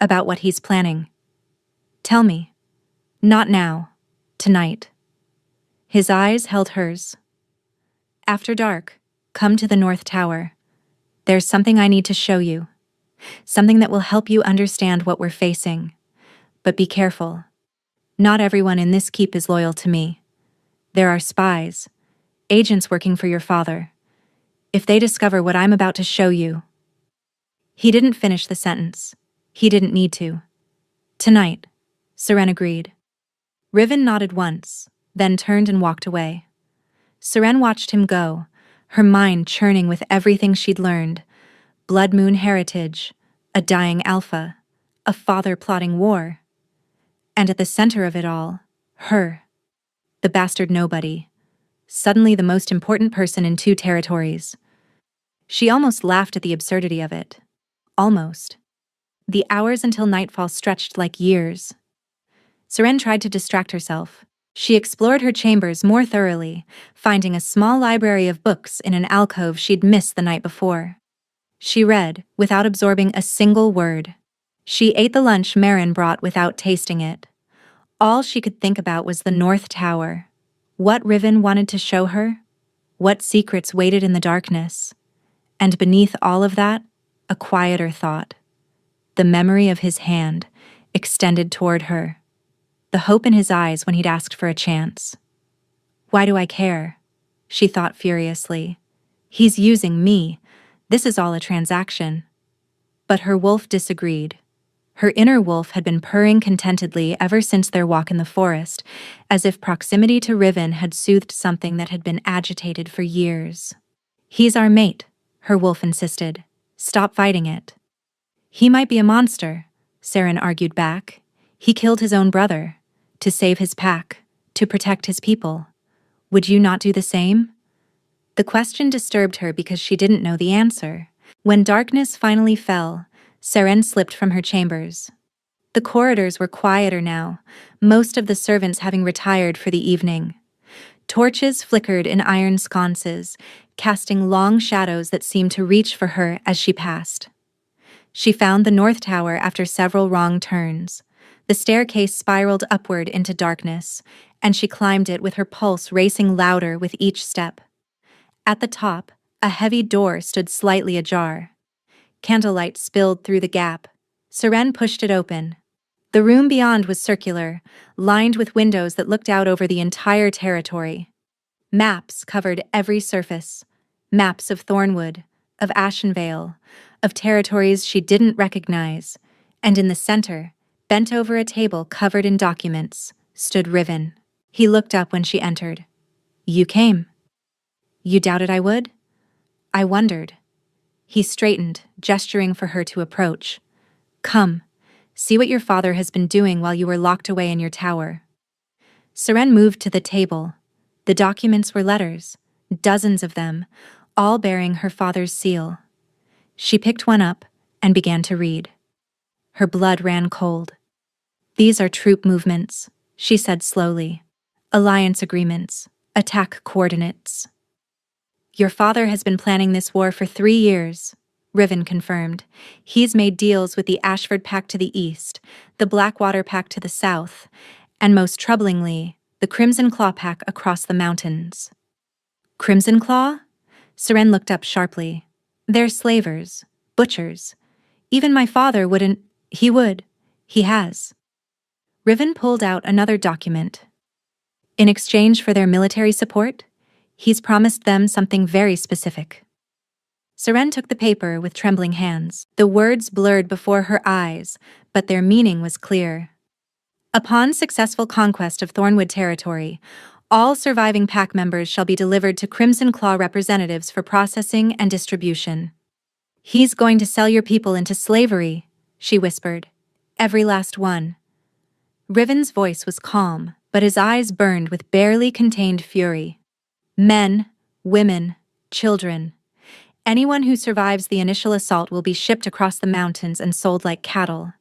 about what he's planning. Tell me. Not now. Tonight. His eyes held hers. After dark, come to the North Tower. There's something I need to show you. Something that will help you understand what we're facing. But be careful. Not everyone in this keep is loyal to me. There are spies, agents working for your father. If they discover what I'm about to show you... He didn't finish the sentence. He didn't need to. Tonight, Seren agreed. Riven nodded once, then turned and walked away. Seren watched him go, her mind churning with everything she'd learned. Blood Moon heritage, a dying alpha, a father plotting war. And at the center of it all, her. The bastard nobody. Suddenly the most important person in 2 territories. She almost laughed at the absurdity of it. Almost. The hours until nightfall stretched like years. Seren tried to distract herself. She explored her chambers more thoroughly, finding a small library of books in an alcove she'd missed the night before. She read, without absorbing a single word. She ate the lunch Marin brought without tasting it. All she could think about was the North Tower. What Riven wanted to show her? What secrets waited in the darkness? And beneath all of that, a quieter thought. The memory of his hand, extended toward her. The hope in his eyes when he'd asked for a chance. Why do I care? She thought furiously. He's using me. This is all a transaction. But her wolf disagreed. Her inner wolf had been purring contentedly ever since their walk in the forest, as if proximity to Riven had soothed something that had been agitated for years. He's our mate, her wolf insisted. Stop fighting it. He might be a monster, Seren argued back. He killed his own brother. To save his pack, to protect his people. Would you not do the same? The question disturbed her because she didn't know the answer. When darkness finally fell, Seren slipped from her chambers. The corridors were quieter now, most of the servants having retired for the evening. Torches flickered in iron sconces, casting long shadows that seemed to reach for her as she passed. She found the North Tower after several wrong turns. The staircase spiraled upward into darkness, and she climbed it with her pulse racing louder with each step. At the top, a heavy door stood slightly ajar. Candlelight spilled through the gap. Seren pushed it open. The room beyond was circular, lined with windows that looked out over the entire territory. Maps covered every surface. Maps of Thornwood, of Ashenvale, of territories she didn't recognize, and in the center, bent over a table covered in documents, stood Riven. He looked up when she entered. You came. You doubted I would? I wondered. He straightened, gesturing for her to approach. Come, see what your father has been doing while you were locked away in your tower. Seren moved to the table. The documents were letters, dozens of them, all bearing her father's seal. She picked one up and began to read. Her blood ran cold. These are troop movements, she said slowly. Alliance agreements, attack coordinates. Your father has been planning this war for 3 years, Riven confirmed. He's made deals with the Ashford Pact to the east, the Blackwater Pact to the south, and most troublingly, the Crimson Claw Pact across the mountains. Crimson Claw? Seren looked up sharply. They're slavers, butchers. Even my father wouldn't. He would. He has. Riven pulled out another document. In exchange for their military support, he's promised them something very specific. Seren took the paper with trembling hands. The words blurred before her eyes, but their meaning was clear. Upon successful conquest of Thornwood territory, all surviving pack members shall be delivered to Crimson Claw representatives for processing and distribution. He's going to sell your people into slavery, she whispered. Every last one. Riven's voice was calm, but his eyes burned with barely contained fury. Men, women, children. Anyone who survives the initial assault will be shipped across the mountains and sold like cattle.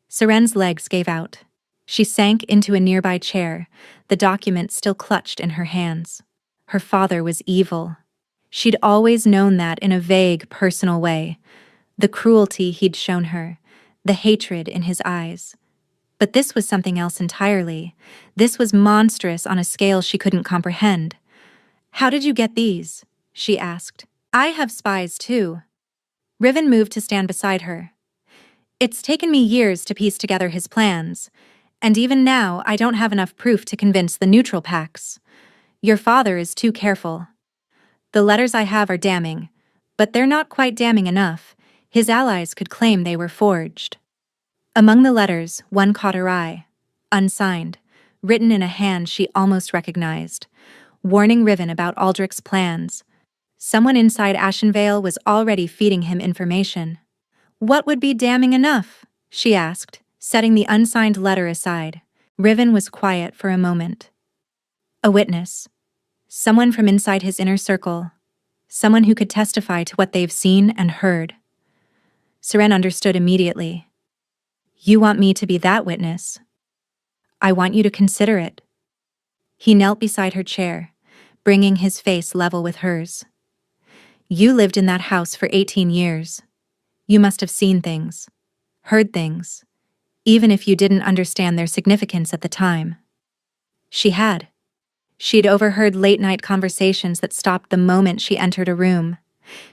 Seren's legs gave out. She sank into a nearby chair, the document still clutched in her hands. Her father was evil. She'd always known that in a vague, personal way. The cruelty he'd shown her, the hatred in his eyes. But this was something else entirely. This was monstrous on a scale she couldn't comprehend. How did you get these? She asked. I have spies too. Riven moved to stand beside her. It's taken me years to piece together his plans, and even now I don't have enough proof to convince the neutral packs. Your father is too careful. The letters I have are damning, but they're not quite damning enough. His allies could claim they were forged. Among the letters, one caught her eye, unsigned, written in a hand she almost recognized, warning Riven about Aldrich's plans. Someone inside Ashenvale was already feeding him information. What would be damning enough? She asked, setting the unsigned letter aside. Riven was quiet for a moment. A witness. Someone from inside his inner circle. Someone who could testify to what they've seen and heard. Seren understood immediately. You want me to be that witness? I want you to consider it. He knelt beside her chair, bringing his face level with hers. You lived in that house for 18 years. You must have seen things, heard things, even if you didn't understand their significance at the time. She had. She'd overheard late-night conversations that stopped the moment she entered a room.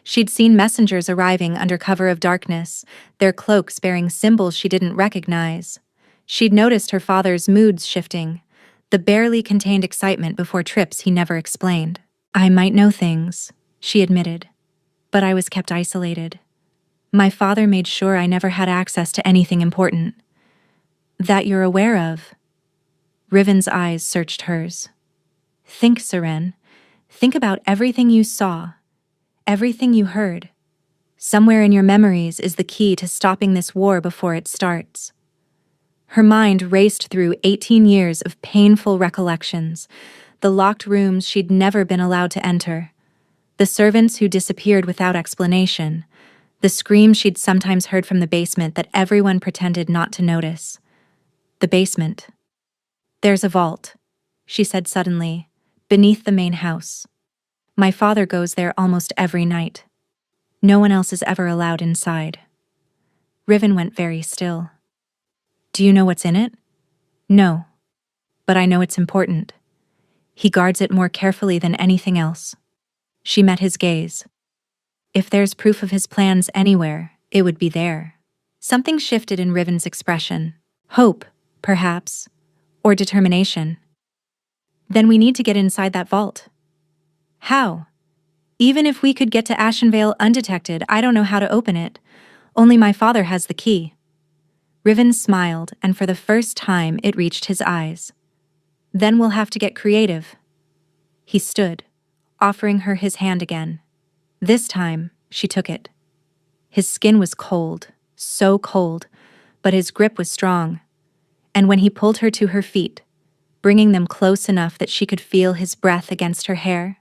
She'd seen messengers arriving under cover of darkness, their cloaks bearing symbols she didn't recognize. She'd noticed her father's moods shifting, the barely contained excitement before trips he never explained. I might know things, she admitted, but I was kept isolated. My father made sure I never had access to anything important. That you're aware of. Riven's eyes searched hers. Think, Seren. Think about everything you saw, everything you heard. Somewhere in your memories is the key to stopping this war before it starts. Her mind raced through 18 years of painful recollections, the locked rooms she'd never been allowed to enter, the servants who disappeared without explanation, the screams she'd sometimes heard from the basement that everyone pretended not to notice. The basement. There's a vault, she said suddenly, beneath the main house. My father goes there almost every night. No one else is ever allowed inside. Riven went very still. Do you know what's in it? No. But I know it's important. He guards it more carefully than anything else. She met his gaze. If there's proof of his plans anywhere, it would be there. Something shifted in Riven's expression. Hope, perhaps, or determination. Then we need to get inside that vault. How? Even if we could get to Ashenvale undetected, I don't know how to open it. Only my father has the key. Riven smiled, and for the first time it reached his eyes. Then we'll have to get creative. He stood, offering her his hand again. This time, she took it. His skin was cold, so cold, but his grip was strong. And when he pulled her to her feet, bringing them close enough that she could feel his breath against her hair,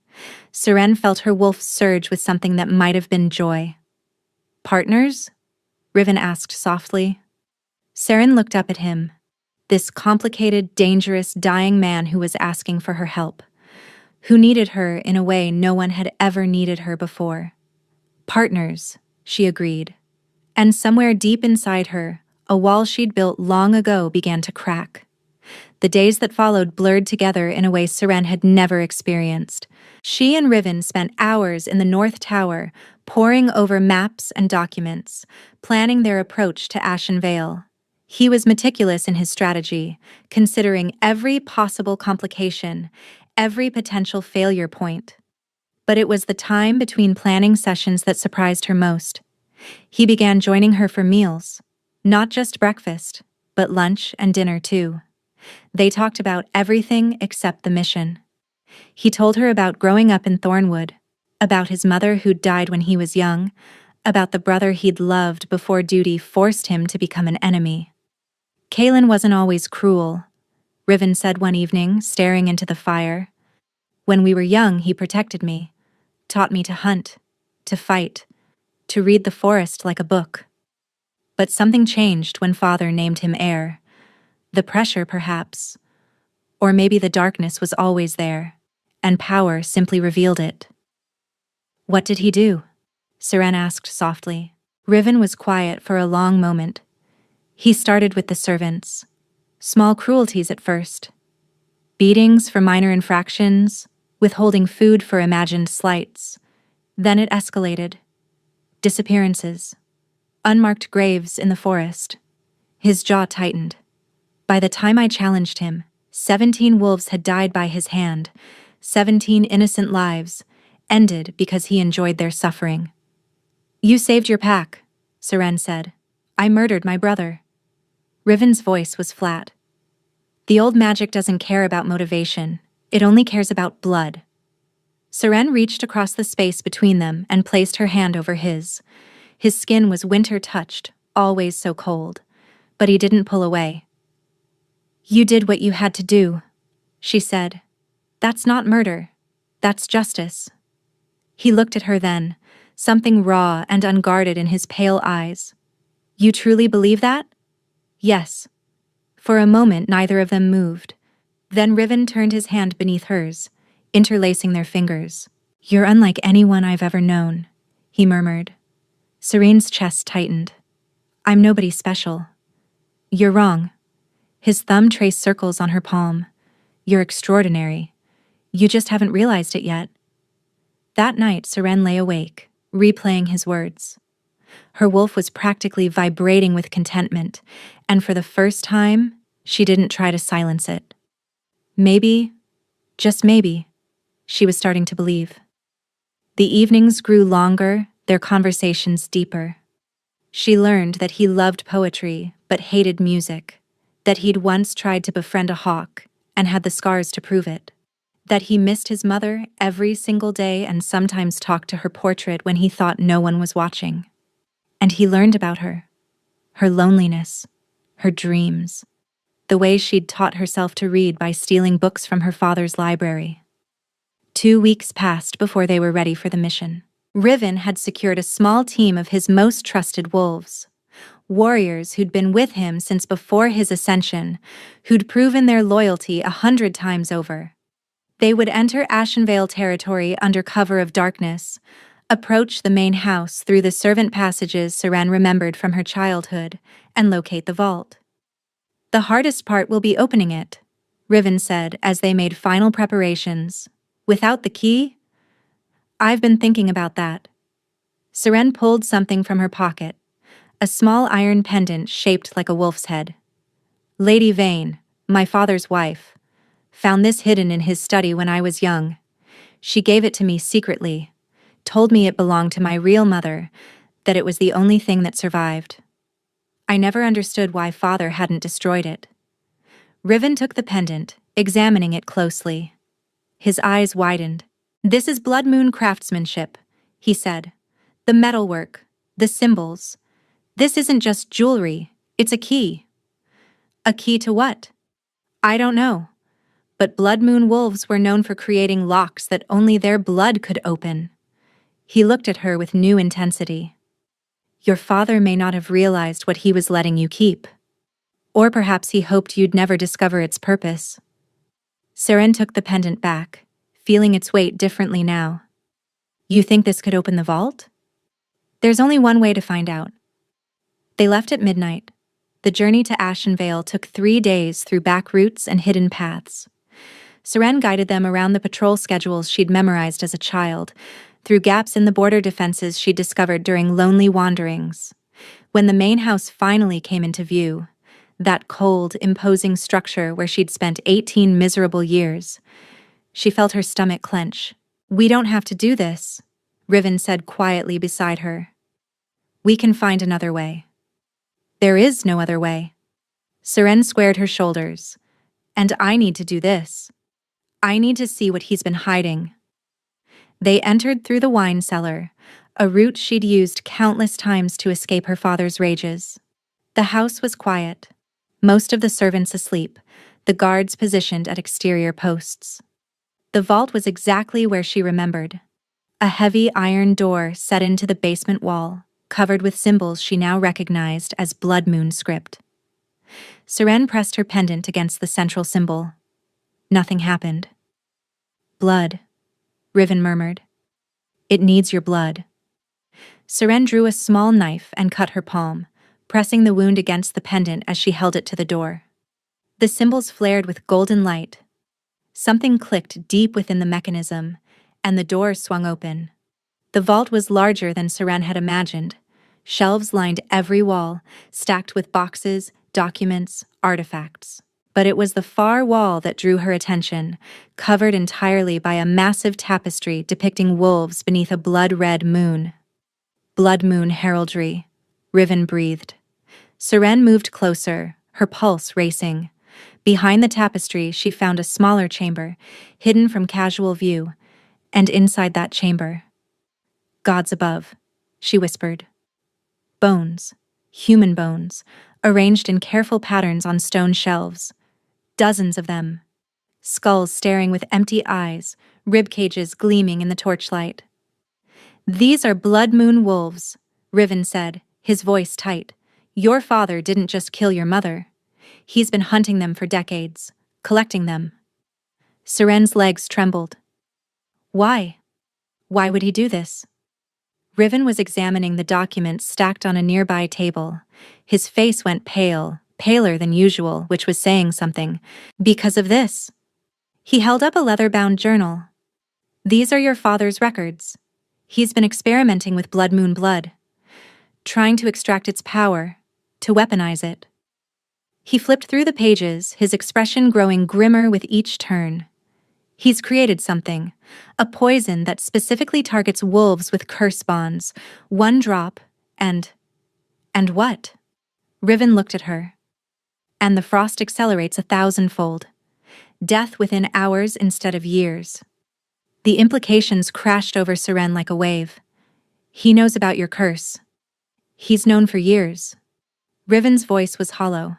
Seren felt her wolf surge with something that might have been joy. "Partners?" Riven asked softly. Seren looked up at him, this complicated, dangerous, dying man who was asking for her help, who needed her in a way no one had ever needed her before. "Partners," she agreed. And somewhere deep inside her, a wall she'd built long ago began to crack. The days that followed blurred together in a way Seren had never experienced. She and Riven spent hours in the North Tower, poring over maps and documents, planning their approach to Ashen Vale. He was meticulous in his strategy, considering every possible complication, every potential failure point. But it was the time between planning sessions that surprised her most. He began joining her for meals, not just breakfast, but lunch and dinner too. They talked about everything except the mission. He told her about growing up in Thornwood, about his mother who'd died when he was young, about the brother he'd loved before duty forced him to become an enemy. "Kaelin wasn't always cruel," Riven said one evening, staring into the fire. "When we were young, he protected me, taught me to hunt, to fight, to read the forest like a book. But something changed when Father named him heir. The pressure, perhaps. Or maybe the darkness was always there, and power simply revealed it." "What did he do?" Seren asked softly. Riven was quiet for a long moment. "He started with the servants. Small cruelties at first. Beatings for minor infractions, withholding food for imagined slights. Then it escalated. Disappearances. Unmarked graves in the forest." His jaw tightened. "By the time I challenged him, 17 wolves had died by his hand, 17 innocent lives, ended because he enjoyed their suffering." "You saved your pack," Seren said. "I murdered my brother." Riven's voice was flat. "The old magic doesn't care about motivation. It only cares about blood." Seren reached across the space between them and placed her hand over his. His skin was winter-touched, always so cold. But he didn't pull away. "You did what you had to do," she said. "That's not murder. That's justice." He looked at her then, something raw and unguarded in his pale eyes. "You truly believe that?" "Yes." For a moment neither of them moved. Then Riven turned his hand beneath hers, interlacing their fingers. "You're unlike anyone I've ever known," he murmured. Serene's chest tightened. "I'm nobody special." "You're wrong." His thumb traced circles on her palm. "You're extraordinary. You just haven't realized it yet." That night, Seren lay awake, replaying his words. Her wolf was practically vibrating with contentment, and for the first time, she didn't try to silence it. Maybe, just maybe, she was starting to believe. The evenings grew longer, their conversations deeper. She learned that he loved poetry, but hated music, that he'd once tried to befriend a hawk and had the scars to prove it, that he missed his mother every single day and sometimes talked to her portrait when he thought no one was watching. And he learned about her loneliness, her dreams, the way she'd taught herself to read by stealing books from her father's library. 2 weeks passed before they were ready for the mission. Riven had secured a small team of his most trusted wolves, warriors who'd been with him since before his ascension, who'd proven their loyalty 100 times over. They would enter Ashenvale territory under cover of darkness, approach the main house through the servant passages Seren remembered from her childhood, and locate the vault. "The hardest part will be opening it," Riven said as they made final preparations. "Without the key?" "I've been thinking about that." Seren pulled something from her pocket, a small iron pendant shaped like a wolf's head. "Lady Vane, my father's wife, found this hidden in his study when I was young. She gave it to me secretly, told me it belonged to my real mother, that it was the only thing that survived. I never understood why Father hadn't destroyed it." Riven took the pendant, examining it closely. His eyes widened. "This is Blood Moon craftsmanship," he said. "The metalwork, The symbols. This isn't just jewelry, it's a key. A key to what? I don't know. But blood moon wolves were known for creating locks that only their blood could open. He looked at her with new intensity. Your father may not have realized what he was letting you keep. Or perhaps he hoped you'd never discover its purpose. Seren took the pendant back, feeling its weight differently now. You think this could open the vault? There's only one way to find out. They left at midnight. The journey to Ashenvale took 3 days through back routes and hidden paths. Seren guided them around the patrol schedules she'd memorized as a child, through gaps in the border defenses she'd discovered during lonely wanderings. When the main house finally came into view, that cold, imposing structure where she'd spent 18 miserable years, she felt her stomach clench. We don't have to do this, Riven said quietly beside her. We can find another way. There is no other way. Seren squared her shoulders. And I need to do this. I need to see what he's been hiding. They entered through the wine cellar, a route she'd used countless times to escape her father's rages. The house was quiet, most of the servants asleep, the guards positioned at exterior posts. The vault was exactly where she remembered. A heavy iron door set into the basement wall, covered with symbols she now recognized as blood moon script. Seren pressed her pendant against the central symbol. Nothing happened. Blood, Riven murmured. It needs your blood. Seren drew a small knife and cut her palm, pressing the wound against the pendant as she held it to the door. The symbols flared with golden light. Something clicked deep within the mechanism, and the door swung open. The vault was larger than Seren had imagined. Shelves lined every wall, stacked with boxes, documents, artifacts. But it was the far wall that drew her attention, covered entirely by a massive tapestry depicting wolves beneath a blood-red moon. Blood moon heraldry, Riven breathed. Seren moved closer, her pulse racing. Behind the tapestry, she found a smaller chamber, hidden from casual view, and inside that chamber, gods above, she whispered. Bones, human bones, arranged in careful patterns on stone shelves. Dozens of them. Skulls staring with empty eyes, rib cages gleaming in the torchlight. These are blood moon wolves, Riven said, his voice tight. Your father didn't just kill your mother. He's been hunting them for decades, collecting them. Seren's legs trembled. Why? Why would he do this? Riven was examining the documents stacked on a nearby table. His face went pale, paler than usual, which was saying something. Because of this. He held up a leather-bound journal. These are your father's records. He's been experimenting with blood moon blood, trying to extract its power, to weaponize it. He flipped through the pages, his expression growing grimmer with each turn. He's created something, a poison that specifically targets wolves with curse bonds. One drop, and what? Riven looked at her. And the frost accelerates 1,000-fold. Death within hours instead of years. The implications crashed over Seren like a wave. He knows about your curse. He's known for years. Riven's voice was hollow.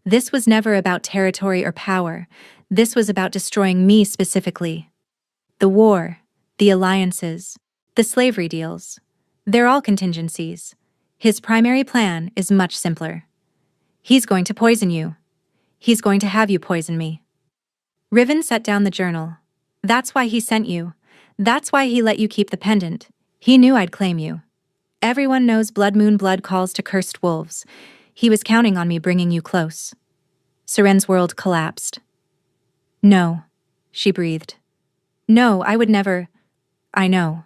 This was never about territory or power. This was about destroying me specifically. The war, the alliances, the slavery deals. They're all contingencies. His primary plan is much simpler. He's going to poison you. He's going to have you poison me. Riven set down the journal. That's why he sent you. That's why he let you keep the pendant. He knew I'd claim you. Everyone knows blood moon blood calls to cursed wolves. He was counting on me bringing you close. Seren's world collapsed. No, she breathed. No, I would never. I know.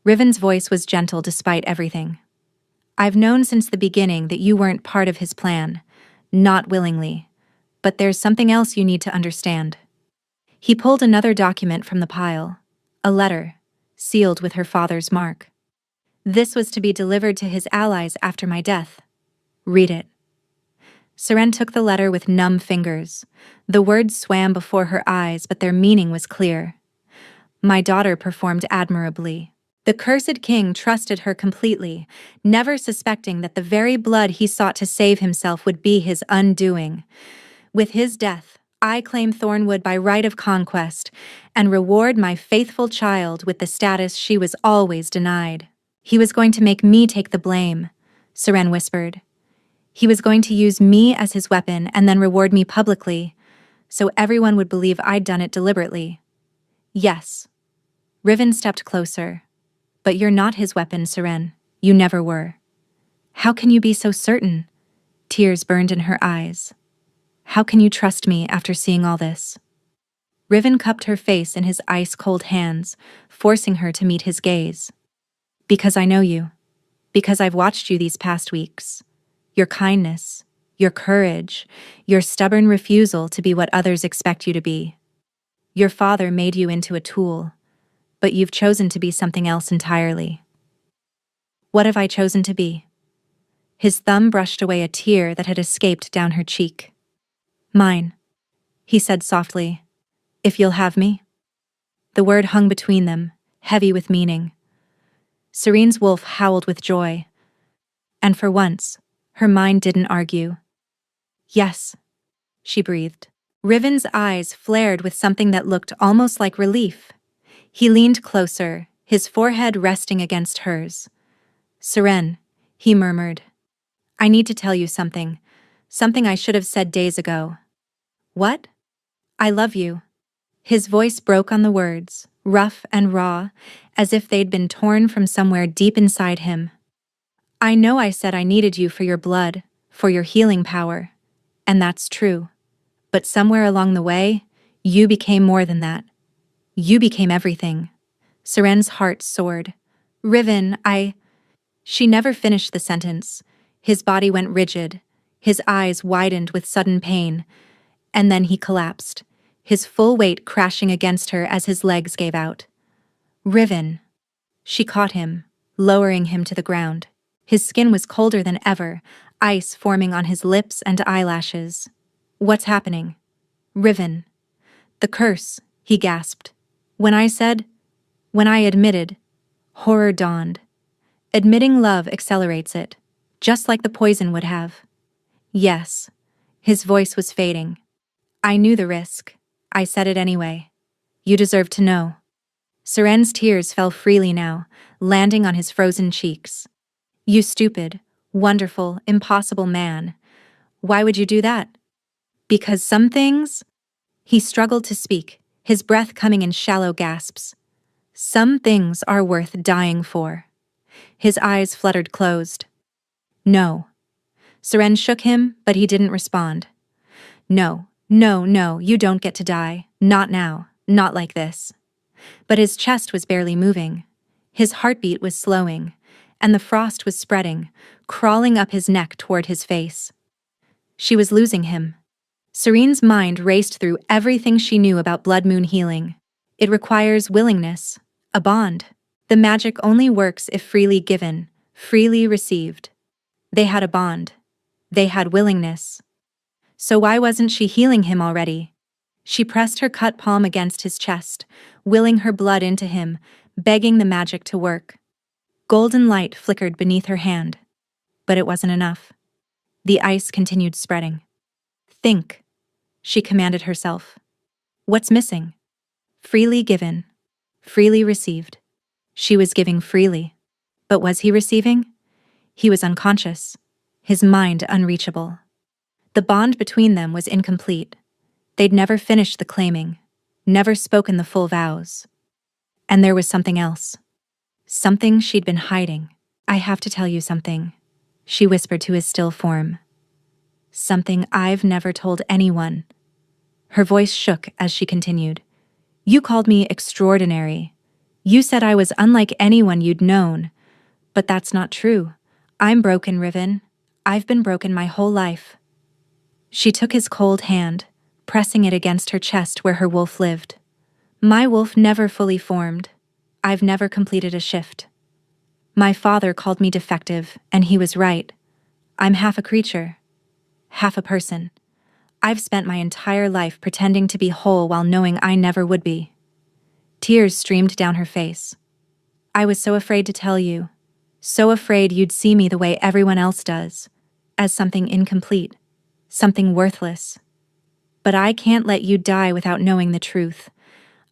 Riven's voice was gentle despite everything. I've known since the beginning that you weren't part of his plan, not willingly. But there's something else you need to understand. He pulled another document from the pile, a letter, sealed with her father's mark. This was to be delivered to his allies after my death. Read it. Seren took the letter with numb fingers. The words swam before her eyes, but their meaning was clear. My daughter performed admirably. The cursed king trusted her completely, never suspecting that the very blood he sought to save himself would be his undoing. With his death, I claim Thornwood by right of conquest, and reward my faithful child with the status she was always denied. He was going to make me take the blame, Seren whispered. He was going to use me as his weapon and then reward me publicly, so everyone would believe I'd done it deliberately. Yes. Riven stepped closer. But you're not his weapon, Seren. You never were. How can you be so certain? Tears burned in her eyes. How can you trust me after seeing all this? Riven cupped her face in his ice-cold hands, forcing her to meet his gaze. Because I know you. Because I've watched you these past weeks. Your kindness, your courage, your stubborn refusal to be what others expect you to be. Your father made you into a tool, but you've chosen to be something else entirely. What have I chosen to be? His thumb brushed away a tear that had escaped down her cheek. Mine, he said softly, if you'll have me. The word hung between them, heavy with meaning. Serene's wolf howled with joy. And for once, her mind didn't argue. Yes, she breathed. Riven's eyes flared with something that looked almost like relief. He leaned closer, his forehead resting against hers. Seren, he murmured. I need to tell you something. Something I should have said days ago. What? I love you. His voice broke on the words, rough and raw, as if they'd been torn from somewhere deep inside him. I know I said I needed you for your blood, for your healing power. And that's true. But somewhere along the way, you became more than that. You became everything. Seren's heart soared. Riven, She never finished the sentence. His body went rigid. His eyes widened with sudden pain. And then he collapsed, his full weight crashing against her as his legs gave out. Riven. She caught him, lowering him to the ground. His skin was colder than ever, ice forming on his lips and eyelashes. What's happening? Riven. The curse, he gasped. When I admitted, horror dawned. Admitting love accelerates it, just like the poison would have. Yes. His voice was fading. I knew the risk. I said it anyway. You deserve to know. Seren's tears fell freely now, landing on his frozen cheeks. You stupid, wonderful, impossible man. Why would you do that? Because some things? He struggled to speak, his breath coming in shallow gasps. Some things are worth dying for. His eyes fluttered closed. No. Seren shook him, but he didn't respond. No, you don't get to die. Not now, not like this. But his chest was barely moving. His heartbeat was slowing, and the frost was spreading, crawling up his neck toward his face. She was losing him. Serene's mind raced through everything she knew about blood moon healing. It requires willingness, a bond. The magic only works if freely given, freely received. They had a bond. They had willingness. So why wasn't she healing him already? She pressed her cut palm against his chest, willing her blood into him, begging the magic to work. Golden light flickered beneath her hand. But it wasn't enough. The ice continued spreading. Think, she commanded herself. What's missing? Freely given, freely received. She was giving freely. But was he receiving? He was unconscious, his mind unreachable. The bond between them was incomplete. They'd never finished the claiming, never spoken the full vows. And there was something else. Something she'd been hiding. I have to tell you something, she whispered to his still form. Something I've never told anyone. Her voice shook as she continued. You called me extraordinary. You said I was unlike anyone you'd known. But that's not true. I'm broken, Riven. I've been broken my whole life. She took his cold hand, pressing it against her chest where her wolf lived. My wolf never fully formed. I've never completed a shift. My father called me defective, and he was right. I'm half a creature, half a person. I've spent my entire life pretending to be whole while knowing I never would be. Tears streamed down her face. I was so afraid to tell you. So afraid you'd see me the way everyone else does, as something incomplete, something worthless. But I can't let you die without knowing the truth.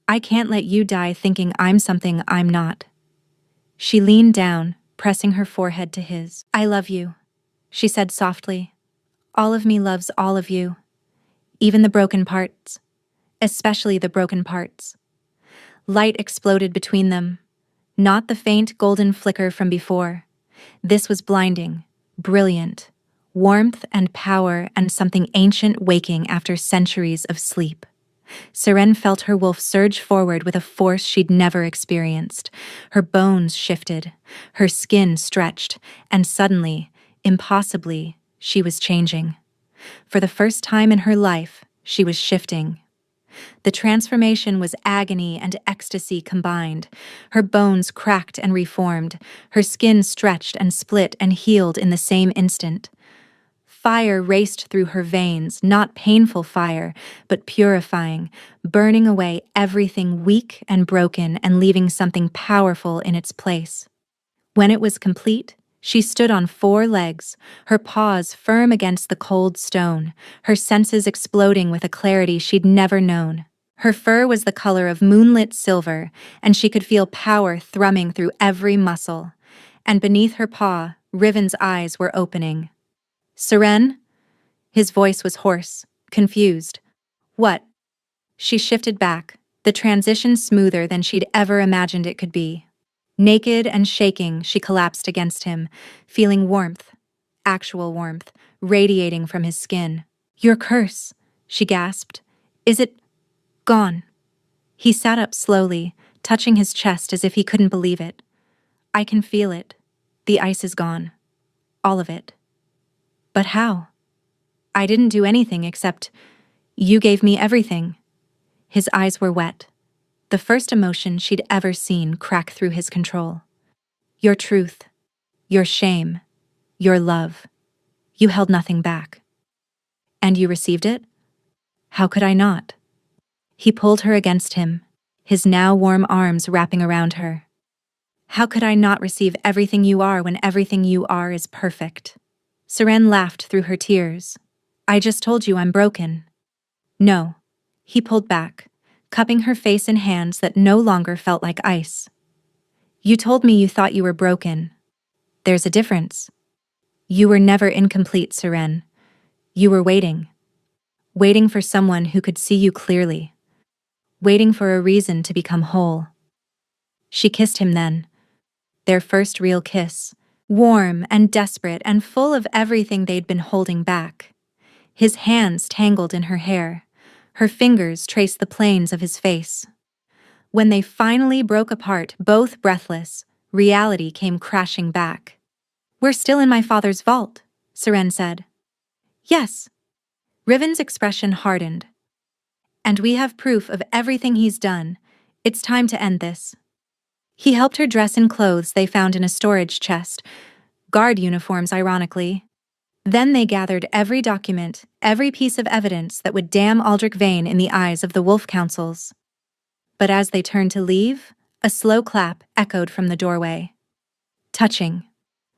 I can't let you die thinking I'm something I'm not." She leaned down, pressing her forehead to his. "I love you," she said softly. "All of me loves all of you. Even the broken parts. Especially the broken parts." Light exploded between them. Not the faint golden flicker from before. This was blinding, brilliant, warmth and power and something ancient waking after centuries of sleep. Seren felt her wolf surge forward with a force she'd never experienced. Her bones shifted, her skin stretched, and suddenly, impossibly, she was changing. For the first time in her life, she was shifting. The transformation was agony and ecstasy combined. Her bones cracked and reformed, her skin stretched and split and healed in the same instant. Fire raced through her veins, not painful fire, but purifying, burning away everything weak and broken and leaving something powerful in its place. When it was complete, she stood on 4 legs, her paws firm against the cold stone, her senses exploding with a clarity she'd never known. Her fur was the color of moonlit silver, and she could feel power thrumming through every muscle. And beneath her paw, Riven's eyes were opening. "Seren?" His voice was hoarse, confused. "What?" She shifted back, the transition smoother than she'd ever imagined it could be. Naked and shaking, she collapsed against him, feeling warmth, actual warmth, radiating from his skin. "Your curse," she gasped. "Is it gone?" He sat up slowly, touching his chest as if he couldn't believe it. "I can feel it. The ice is gone. All of it." "But how?" "I didn't do anything except you gave me everything." His eyes were wet. The first emotion she'd ever seen crack through his control. "Your truth, your shame, your love. You held nothing back." "And you received it?" "How could I not?" He pulled her against him, his now warm arms wrapping around her. "How could I not receive everything you are when everything you are is perfect?" Seren laughed through her tears. "I just told you I'm broken." "No." He pulled back, cupping her face in hands that no longer felt like ice. "You told me you thought you were broken. There's a difference. You were never incomplete, Seren. You were waiting. Waiting for someone who could see you clearly. Waiting for a reason to become whole." She kissed him then. Their first real kiss. Warm and desperate and full of everything they'd been holding back. His hands tangled in her hair. Her fingers traced the planes of his face. When they finally broke apart, both breathless, reality came crashing back. "We're still in my father's vault," Seren said. "Yes." Riven's expression hardened. "And we have proof of everything he's done. It's time to end this." He helped her dress in clothes they found in a storage chest. Guard uniforms, ironically. Then they gathered every document, every piece of evidence that would damn Aldrich Vane in the eyes of the Wolf Councils. But as they turned to leave, a slow clap echoed from the doorway. "Touching,"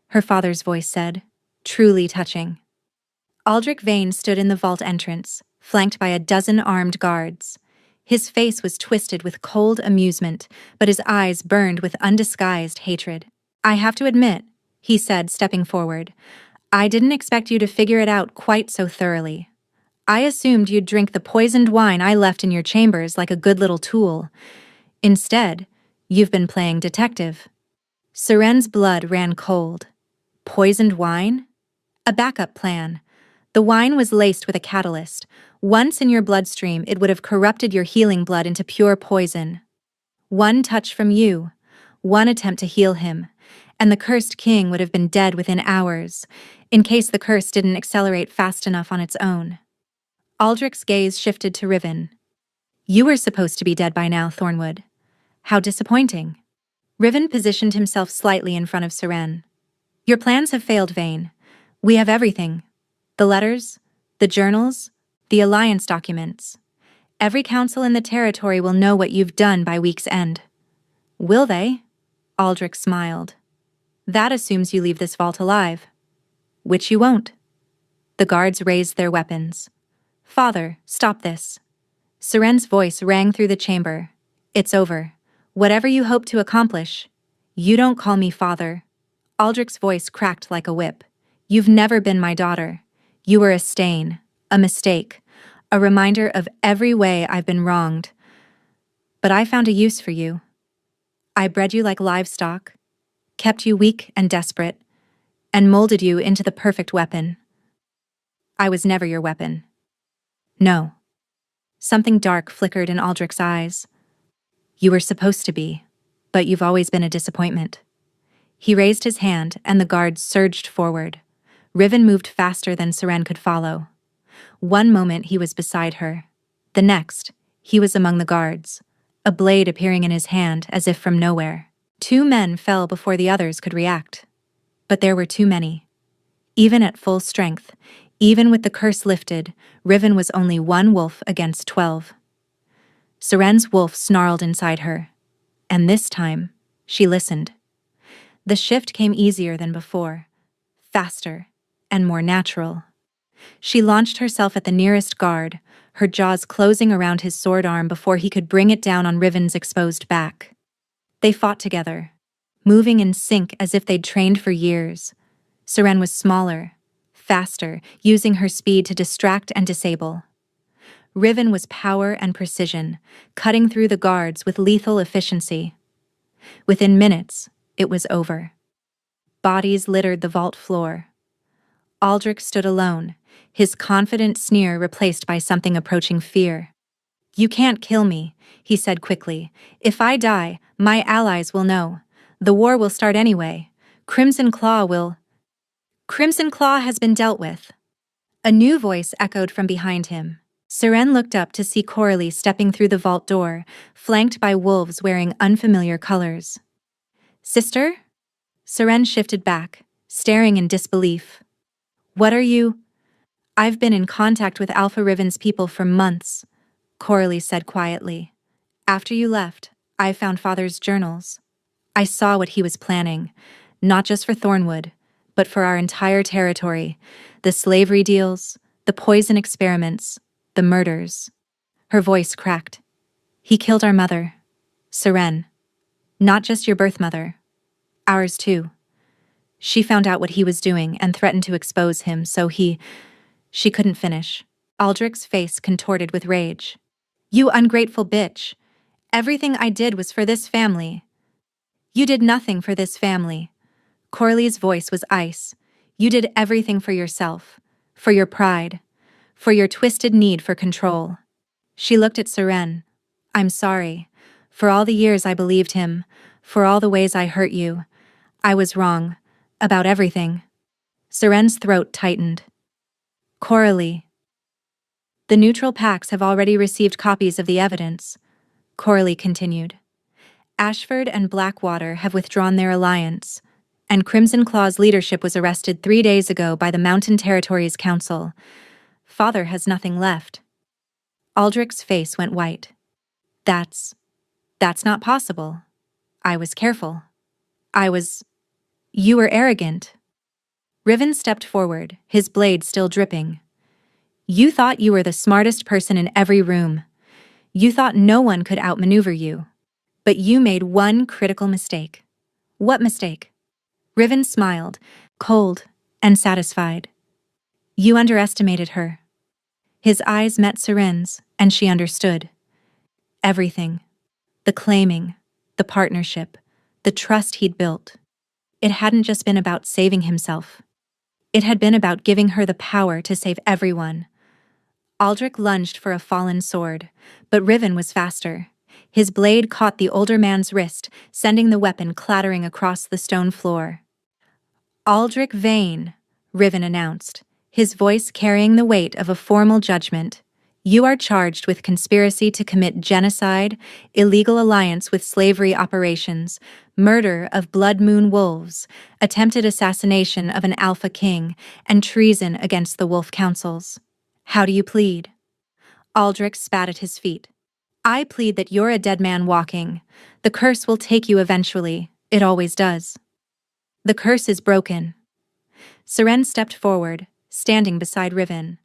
her father's voice said. "Truly touching." Aldrich Vane stood in the vault entrance, flanked by a dozen armed guards. His face was twisted with cold amusement, but his eyes burned with undisguised hatred. "I have to admit," he said, stepping forward, "I didn't expect you to figure it out quite so thoroughly. I assumed you'd drink the poisoned wine I left in your chambers like a good little tool. Instead, you've been playing detective." Seren's blood ran cold. Poisoned wine? A backup plan. The wine was laced with a catalyst. Once in your bloodstream, it would have corrupted your healing blood into pure poison. One touch from you, one attempt to heal him, and the cursed king would have been dead within hours, in case the curse didn't accelerate fast enough on its own. Aldrich's gaze shifted to Riven. "You were supposed to be dead by now, Thornwood. How disappointing." Riven positioned himself slightly in front of Seren. "Your plans have failed, Vane. We have everything. The letters, the journals, the alliance documents. Every council in the territory will know what you've done by week's end." "Will they?" Aldrich smiled. That assumes you leave this vault alive. Which you won't. The guards raised their weapons. Father, stop this. Seren's voice rang through the chamber. It's over. Whatever you hope to accomplish. You don't call me father. Aldrich's voice cracked like a whip. You've never been my daughter. You were a stain, a mistake, a reminder of every way I've been wronged. But I found a use for you. I bred you like livestock, kept you weak and desperate, and molded you into the perfect weapon. I was never your weapon. No. Something dark flickered in Aldrich's eyes. You were supposed to be, but you've always been a disappointment. He raised his hand, and the guards surged forward. Riven moved faster than Seren could follow. One moment he was beside her. The next, he was among the guards, a blade appearing in his hand as if from nowhere. 2 men fell before the others could react. But there were too many. Even at full strength, even with the curse lifted, Riven was only 1 wolf against 12. Seren's wolf snarled inside her. And this time, she listened. The shift came easier than before, faster, and more natural. She launched herself at the nearest guard, her jaws closing around his sword arm before he could bring it down on Riven's exposed back. They fought together, moving in sync as if they'd trained for years. Seren was smaller, faster, using her speed to distract and disable. Riven was power and precision, cutting through the guards with lethal efficiency. Within minutes, it was over. Bodies littered the vault floor. Aldrich stood alone, his confident sneer replaced by something approaching fear. You can't kill me, he said quickly. If I die, my allies will know. The war will start anyway. Crimson Claw has been dealt with. A new voice echoed from behind him. Seren looked up to see Coralie stepping through the vault door, flanked by wolves wearing unfamiliar colors. Sister? Seren shifted back, staring in disbelief. What are you? I've been in contact with Alpha Riven's people for months, Coralie said quietly. After you left, I found Father's journals. I saw what he was planning, not just for Thornwood, but for our entire territory, the slavery deals, the poison experiments, the murders. Her voice cracked. He killed our mother, Seren. Not just your birth mother. Ours too. She found out what he was doing and threatened to expose him, so she couldn't finish. Aldrich's face contorted with rage. You ungrateful bitch. Everything I did was for this family. You did nothing for this family. Coralie's voice was ice. You did everything for yourself, for your pride, for your twisted need for control. She looked at Seren. I'm sorry. For all the years I believed him, for all the ways I hurt you. I was wrong. About everything. Seren's throat tightened. Coralie. The neutral packs have already received copies of the evidence, Coralie continued. Ashford and Blackwater have withdrawn their alliance, and Crimson Claw's leadership was arrested 3 days ago by the Mountain Territories Council. Father has nothing left. Aldrich's face went white. That's not possible. I was careful. You were arrogant. Riven stepped forward, his blade still dripping. You thought you were the smartest person in every room. You thought no one could outmaneuver you. But you made one critical mistake. What mistake? Riven smiled, cold and satisfied. You underestimated her. His eyes met Seren's, and she understood. Everything. The claiming, the partnership, the trust he'd built. It hadn't just been about saving himself. It had been about giving her the power to save everyone. Aldrich lunged for a fallen sword, but Riven was faster. His blade caught the older man's wrist, sending the weapon clattering across the stone floor. Aldrich Vane, Riven announced, his voice carrying the weight of a formal judgment. You are charged with conspiracy to commit genocide, illegal alliance with slavery operations, murder of Blood Moon wolves, attempted assassination of an Alpha King, and treason against the Wolf Councils. How do you plead? Aldrich spat at his feet. I plead that you're a dead man walking. The curse will take you eventually. It always does. The curse is broken. Seren stepped forward, standing beside Riven.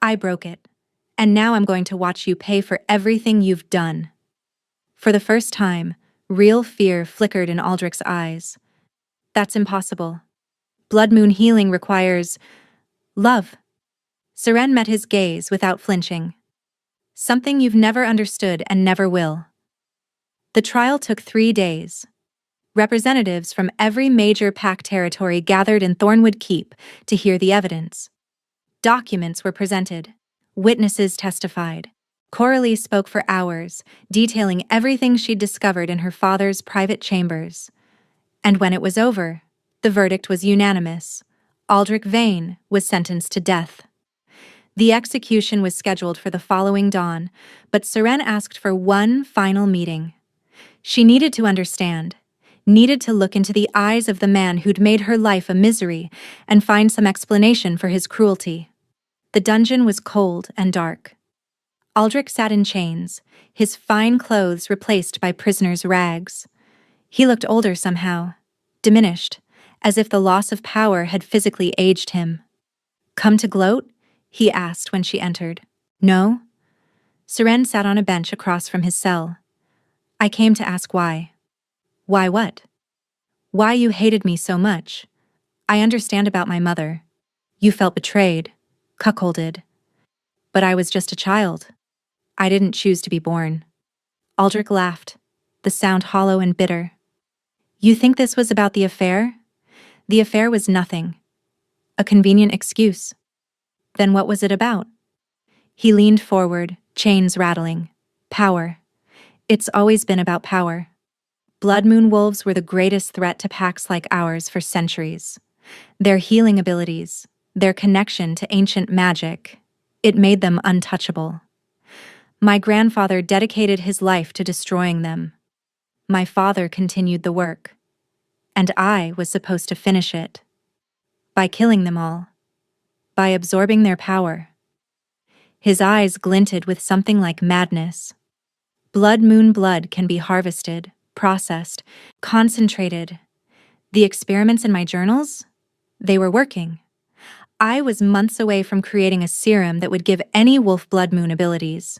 I broke it. And now I'm going to watch you pay for everything you've done. For the first time, real fear flickered in Aldrich's eyes. That's impossible. Blood Moon healing requires love. Seren met his gaze without flinching. Something you've never understood and never will. The trial took 3 days. Representatives from every major pack territory gathered in Thornwood Keep to hear the evidence. Documents were presented. Witnesses testified. Coralie spoke for hours, detailing everything she'd discovered in her father's private chambers. And when it was over, the verdict was unanimous. Aldrich Vane was sentenced to death. The execution was scheduled for the following dawn, but Seren asked for one final meeting. She needed to understand, needed to look into the eyes of the man who'd made her life a misery and find some explanation for his cruelty. The dungeon was cold and dark. Aldrich sat in chains, his fine clothes replaced by prisoners' rags. He looked older somehow, diminished, as if the loss of power had physically aged him. "Come to gloat?" he asked when she entered. "No?" Seren sat on a bench across from his cell. "I came to ask why." "Why what?" "Why you hated me so much. I understand about my mother. You felt betrayed, cuckolded. But I was just a child. I didn't choose to be born." Aldrich laughed, the sound hollow and bitter. "You think this was about the affair?" "The affair was nothing. A convenient excuse." "Then what was it about?" He leaned forward, chains rattling. "Power. It's always been about power. Blood Moon wolves were the greatest threat to packs like ours for centuries. Their healing abilities, their connection to ancient magic, it made them untouchable. My grandfather dedicated his life to destroying them. My father continued the work. And I was supposed to finish it. By killing them all. By absorbing their power." His eyes glinted with something like madness. Blood Moon blood can be harvested, processed, concentrated. The experiments in my journals? They were working. I was months away from creating a serum that would give any wolf Blood Moon abilities.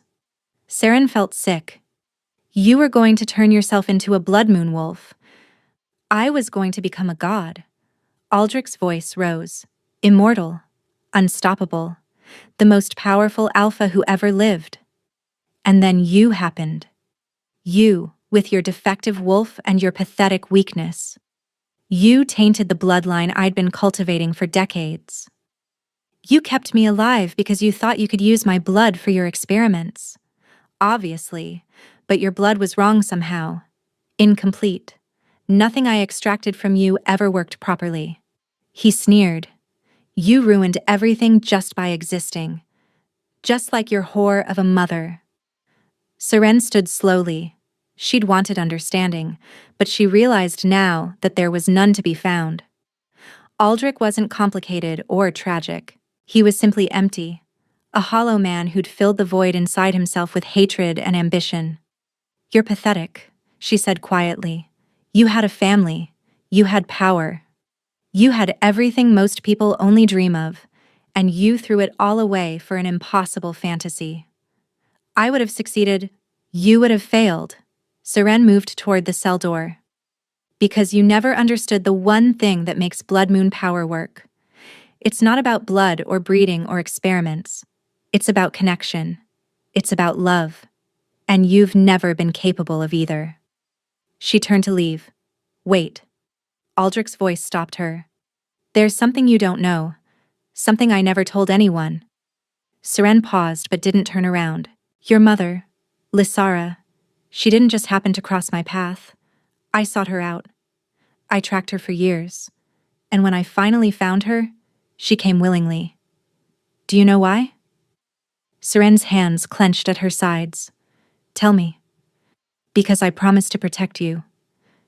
Seren felt sick. You were going to turn yourself into a Blood Moon wolf. I was going to become a god. Aldrich's voice rose. Immortal. Unstoppable. The most powerful alpha who ever lived. And then you happened. You, with your defective wolf and your pathetic weakness. You tainted the bloodline I'd been cultivating for decades. You kept me alive because you thought you could use my blood for your experiments. Obviously, but your blood was wrong somehow. Incomplete. Nothing I extracted from you ever worked properly." He sneered. "You ruined everything just by existing. Just like your whore of a mother." Seren stood slowly. She'd wanted understanding, but she realized now that there was none to be found. Aldrich wasn't complicated or tragic. He was simply empty. A hollow man who'd filled the void inside himself with hatred and ambition. "You're pathetic," she said quietly. "You had a family. You had power. You had everything most people only dream of, and you threw it all away for an impossible fantasy. I would have succeeded. You would have failed." Seren moved toward the cell door. "Because you never understood the one thing that makes Blood Moon power work. It's not about blood or breeding or experiments. It's about connection. It's about love. And you've never been capable of either." She turned to leave. "Wait." Aldrich's voice stopped her. "There's something you don't know. Something I never told anyone." Seren paused but didn't turn around. "Your mother, Lysara, she didn't just happen to cross my path. I sought her out. I tracked her for years. And when I finally found her, she came willingly. Do you know why?" Seren's hands clenched at her sides. "Tell me." "Because I promised to protect you.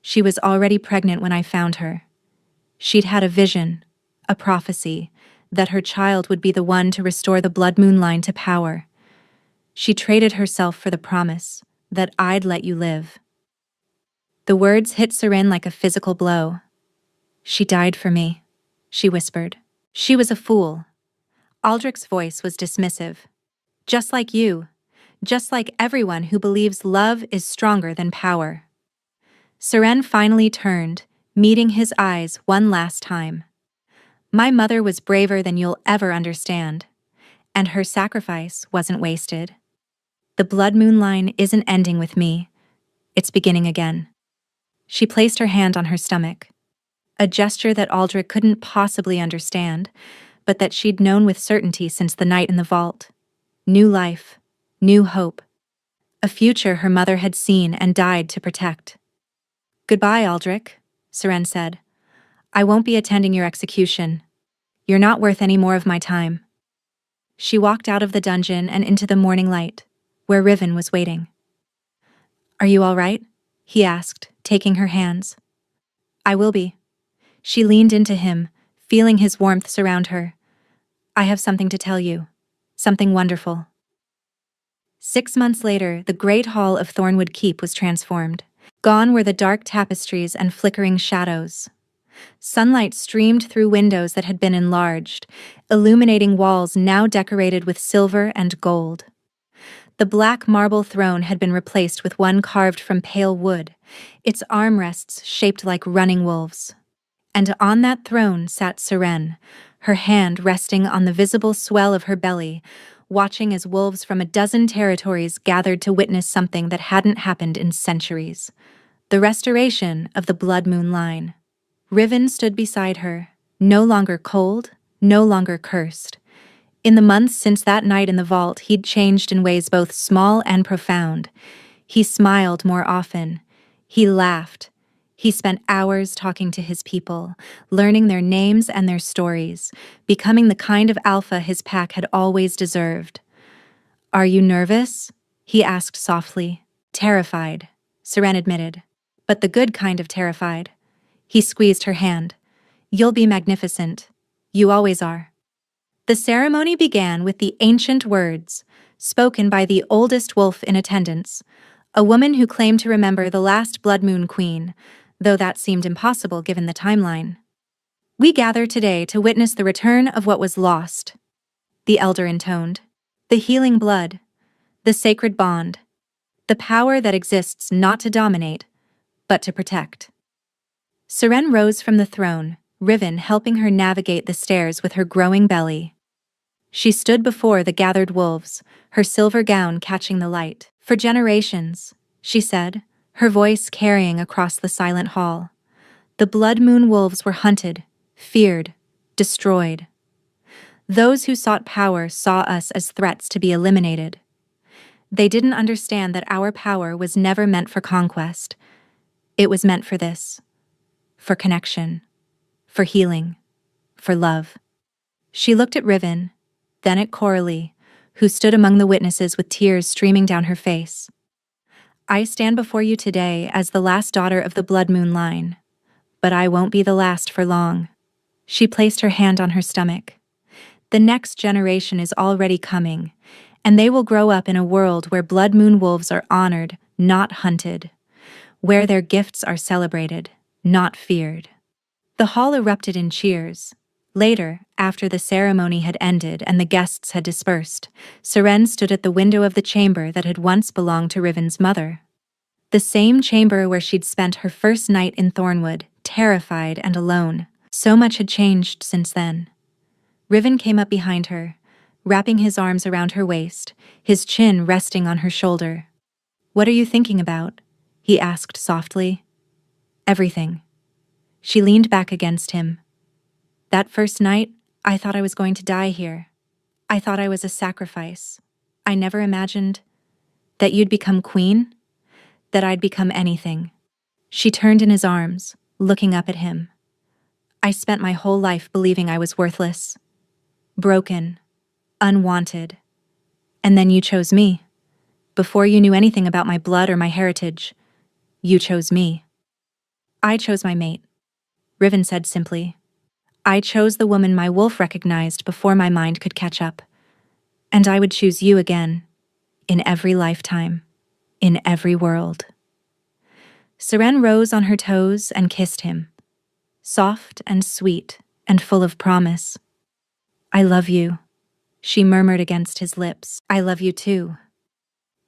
She was already pregnant when I found her. She'd had a vision, a prophecy, that her child would be the one to restore the Blood Moon line to power. She traded herself for the promise that I'd let you live." The words hit Seren like a physical blow. She died for me, she whispered. She was a fool. Aldrich's voice was dismissive. Just like you. Just like everyone who believes love is stronger than power. Seren finally turned, meeting his eyes one last time. My mother was braver than you'll ever understand. And her sacrifice wasn't wasted. The blood moon line isn't ending with me. It's beginning again. She placed her hand on her stomach. A gesture that Aldrich couldn't possibly understand, but that she'd known with certainty since the night in the vault. New life. New hope. A future her mother had seen and died to protect. Goodbye, Aldrich, Seren said. I won't be attending your execution. You're not worth any more of my time. She walked out of the dungeon and into the morning light, where Riven was waiting. Are you all right? He asked, taking her hands. I will be. She leaned into him, feeling his warmth surround her. I have something to tell you. Something wonderful. 6 months later, the great hall of Thornwood Keep was transformed. Gone were the dark tapestries and flickering shadows. Sunlight streamed through windows that had been enlarged, illuminating walls now decorated with silver and gold. The black marble throne had been replaced with one carved from pale wood, its armrests shaped like running wolves. And on that throne sat Seren, her hand resting on the visible swell of her belly, watching as wolves from a dozen territories gathered to witness something that hadn't happened in centuries. The restoration of the Blood Moon line. Riven stood beside her, no longer cold, no longer cursed. In the months since that night in the vault, he'd changed in ways both small and profound. He smiled more often. He laughed. He spent hours talking to his people, learning their names and their stories, becoming the kind of alpha his pack had always deserved. Are you nervous? He asked softly. Terrified, Seren admitted. But the good kind of terrified. He squeezed her hand. You'll be magnificent. You always are. The ceremony began with the ancient words, spoken by the oldest wolf in attendance, a woman who claimed to remember the last Blood Moon Queen, though that seemed impossible given the timeline. We gather today to witness the return of what was lost, the elder intoned. The healing blood, the sacred bond, the power that exists not to dominate, but to protect. Seren rose from the throne, Riven helping her navigate the stairs with her growing belly. She stood before the gathered wolves, her silver gown catching the light. For generations, she said, her voice carrying across the silent hall. The Blood Moon wolves were hunted, feared, destroyed. Those who sought power saw us as threats to be eliminated. They didn't understand that our power was never meant for conquest. It was meant for this. For connection. For healing. For love. She looked at Riven, then at Coralie, who stood among the witnesses with tears streaming down her face. I stand before you today as the last daughter of the Blood Moon line, but I won't be the last for long. She placed her hand on her stomach. The next generation is already coming, and they will grow up in a world where Blood Moon wolves are honored, not hunted, where their gifts are celebrated, not feared. The hall erupted in cheers. Later, after the ceremony had ended and the guests had dispersed, Seren stood at the window of the chamber that had once belonged to Riven's mother. The same chamber where she'd spent her first night in Thornwood, terrified and alone. So much had changed since then. Riven came up behind her, wrapping his arms around her waist, his chin resting on her shoulder. What are you thinking about? He asked softly. Everything. She leaned back against him. That first night, I thought I was going to die here. I thought I was a sacrifice. I never imagined that you'd become queen, that I'd become anything. She turned in his arms, looking up at him. I spent my whole life believing I was worthless, broken, unwanted. And then you chose me. Before you knew anything about my blood or my heritage, you chose me. I chose my mate, Riven said simply. I chose the woman my wolf recognized before my mind could catch up. And I would choose you again, in every lifetime, in every world. Seren rose on her toes and kissed him, soft and sweet and full of promise. "I love you," she murmured against his lips. "I love you too."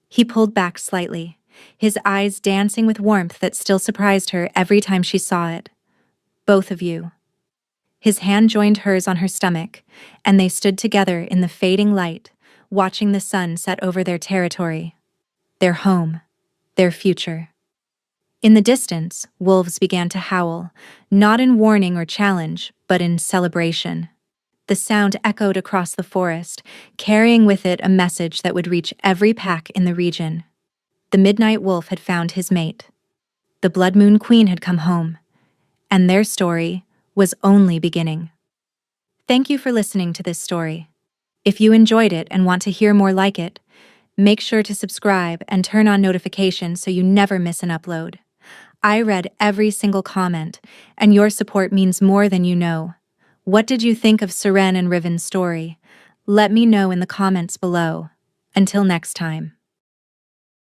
He pulled back slightly, his eyes dancing with warmth that still surprised her every time she saw it. "Both of you." His hand joined hers on her stomach, and they stood together in the fading light, watching the sun set over their territory, their home, their future. In the distance, wolves began to howl, not in warning or challenge, but in celebration. The sound echoed across the forest, carrying with it a message that would reach every pack in the region. The midnight wolf had found his mate. The Blood Moon Queen had come home, and their story was only beginning. Thank you for listening to this story. If you enjoyed it and want to hear more like it, make sure to subscribe and turn on notifications so you never miss an upload. I read every single comment, and your support means more than you know. What did you think of Seren and Riven's story? Let me know in the comments below. Until next time.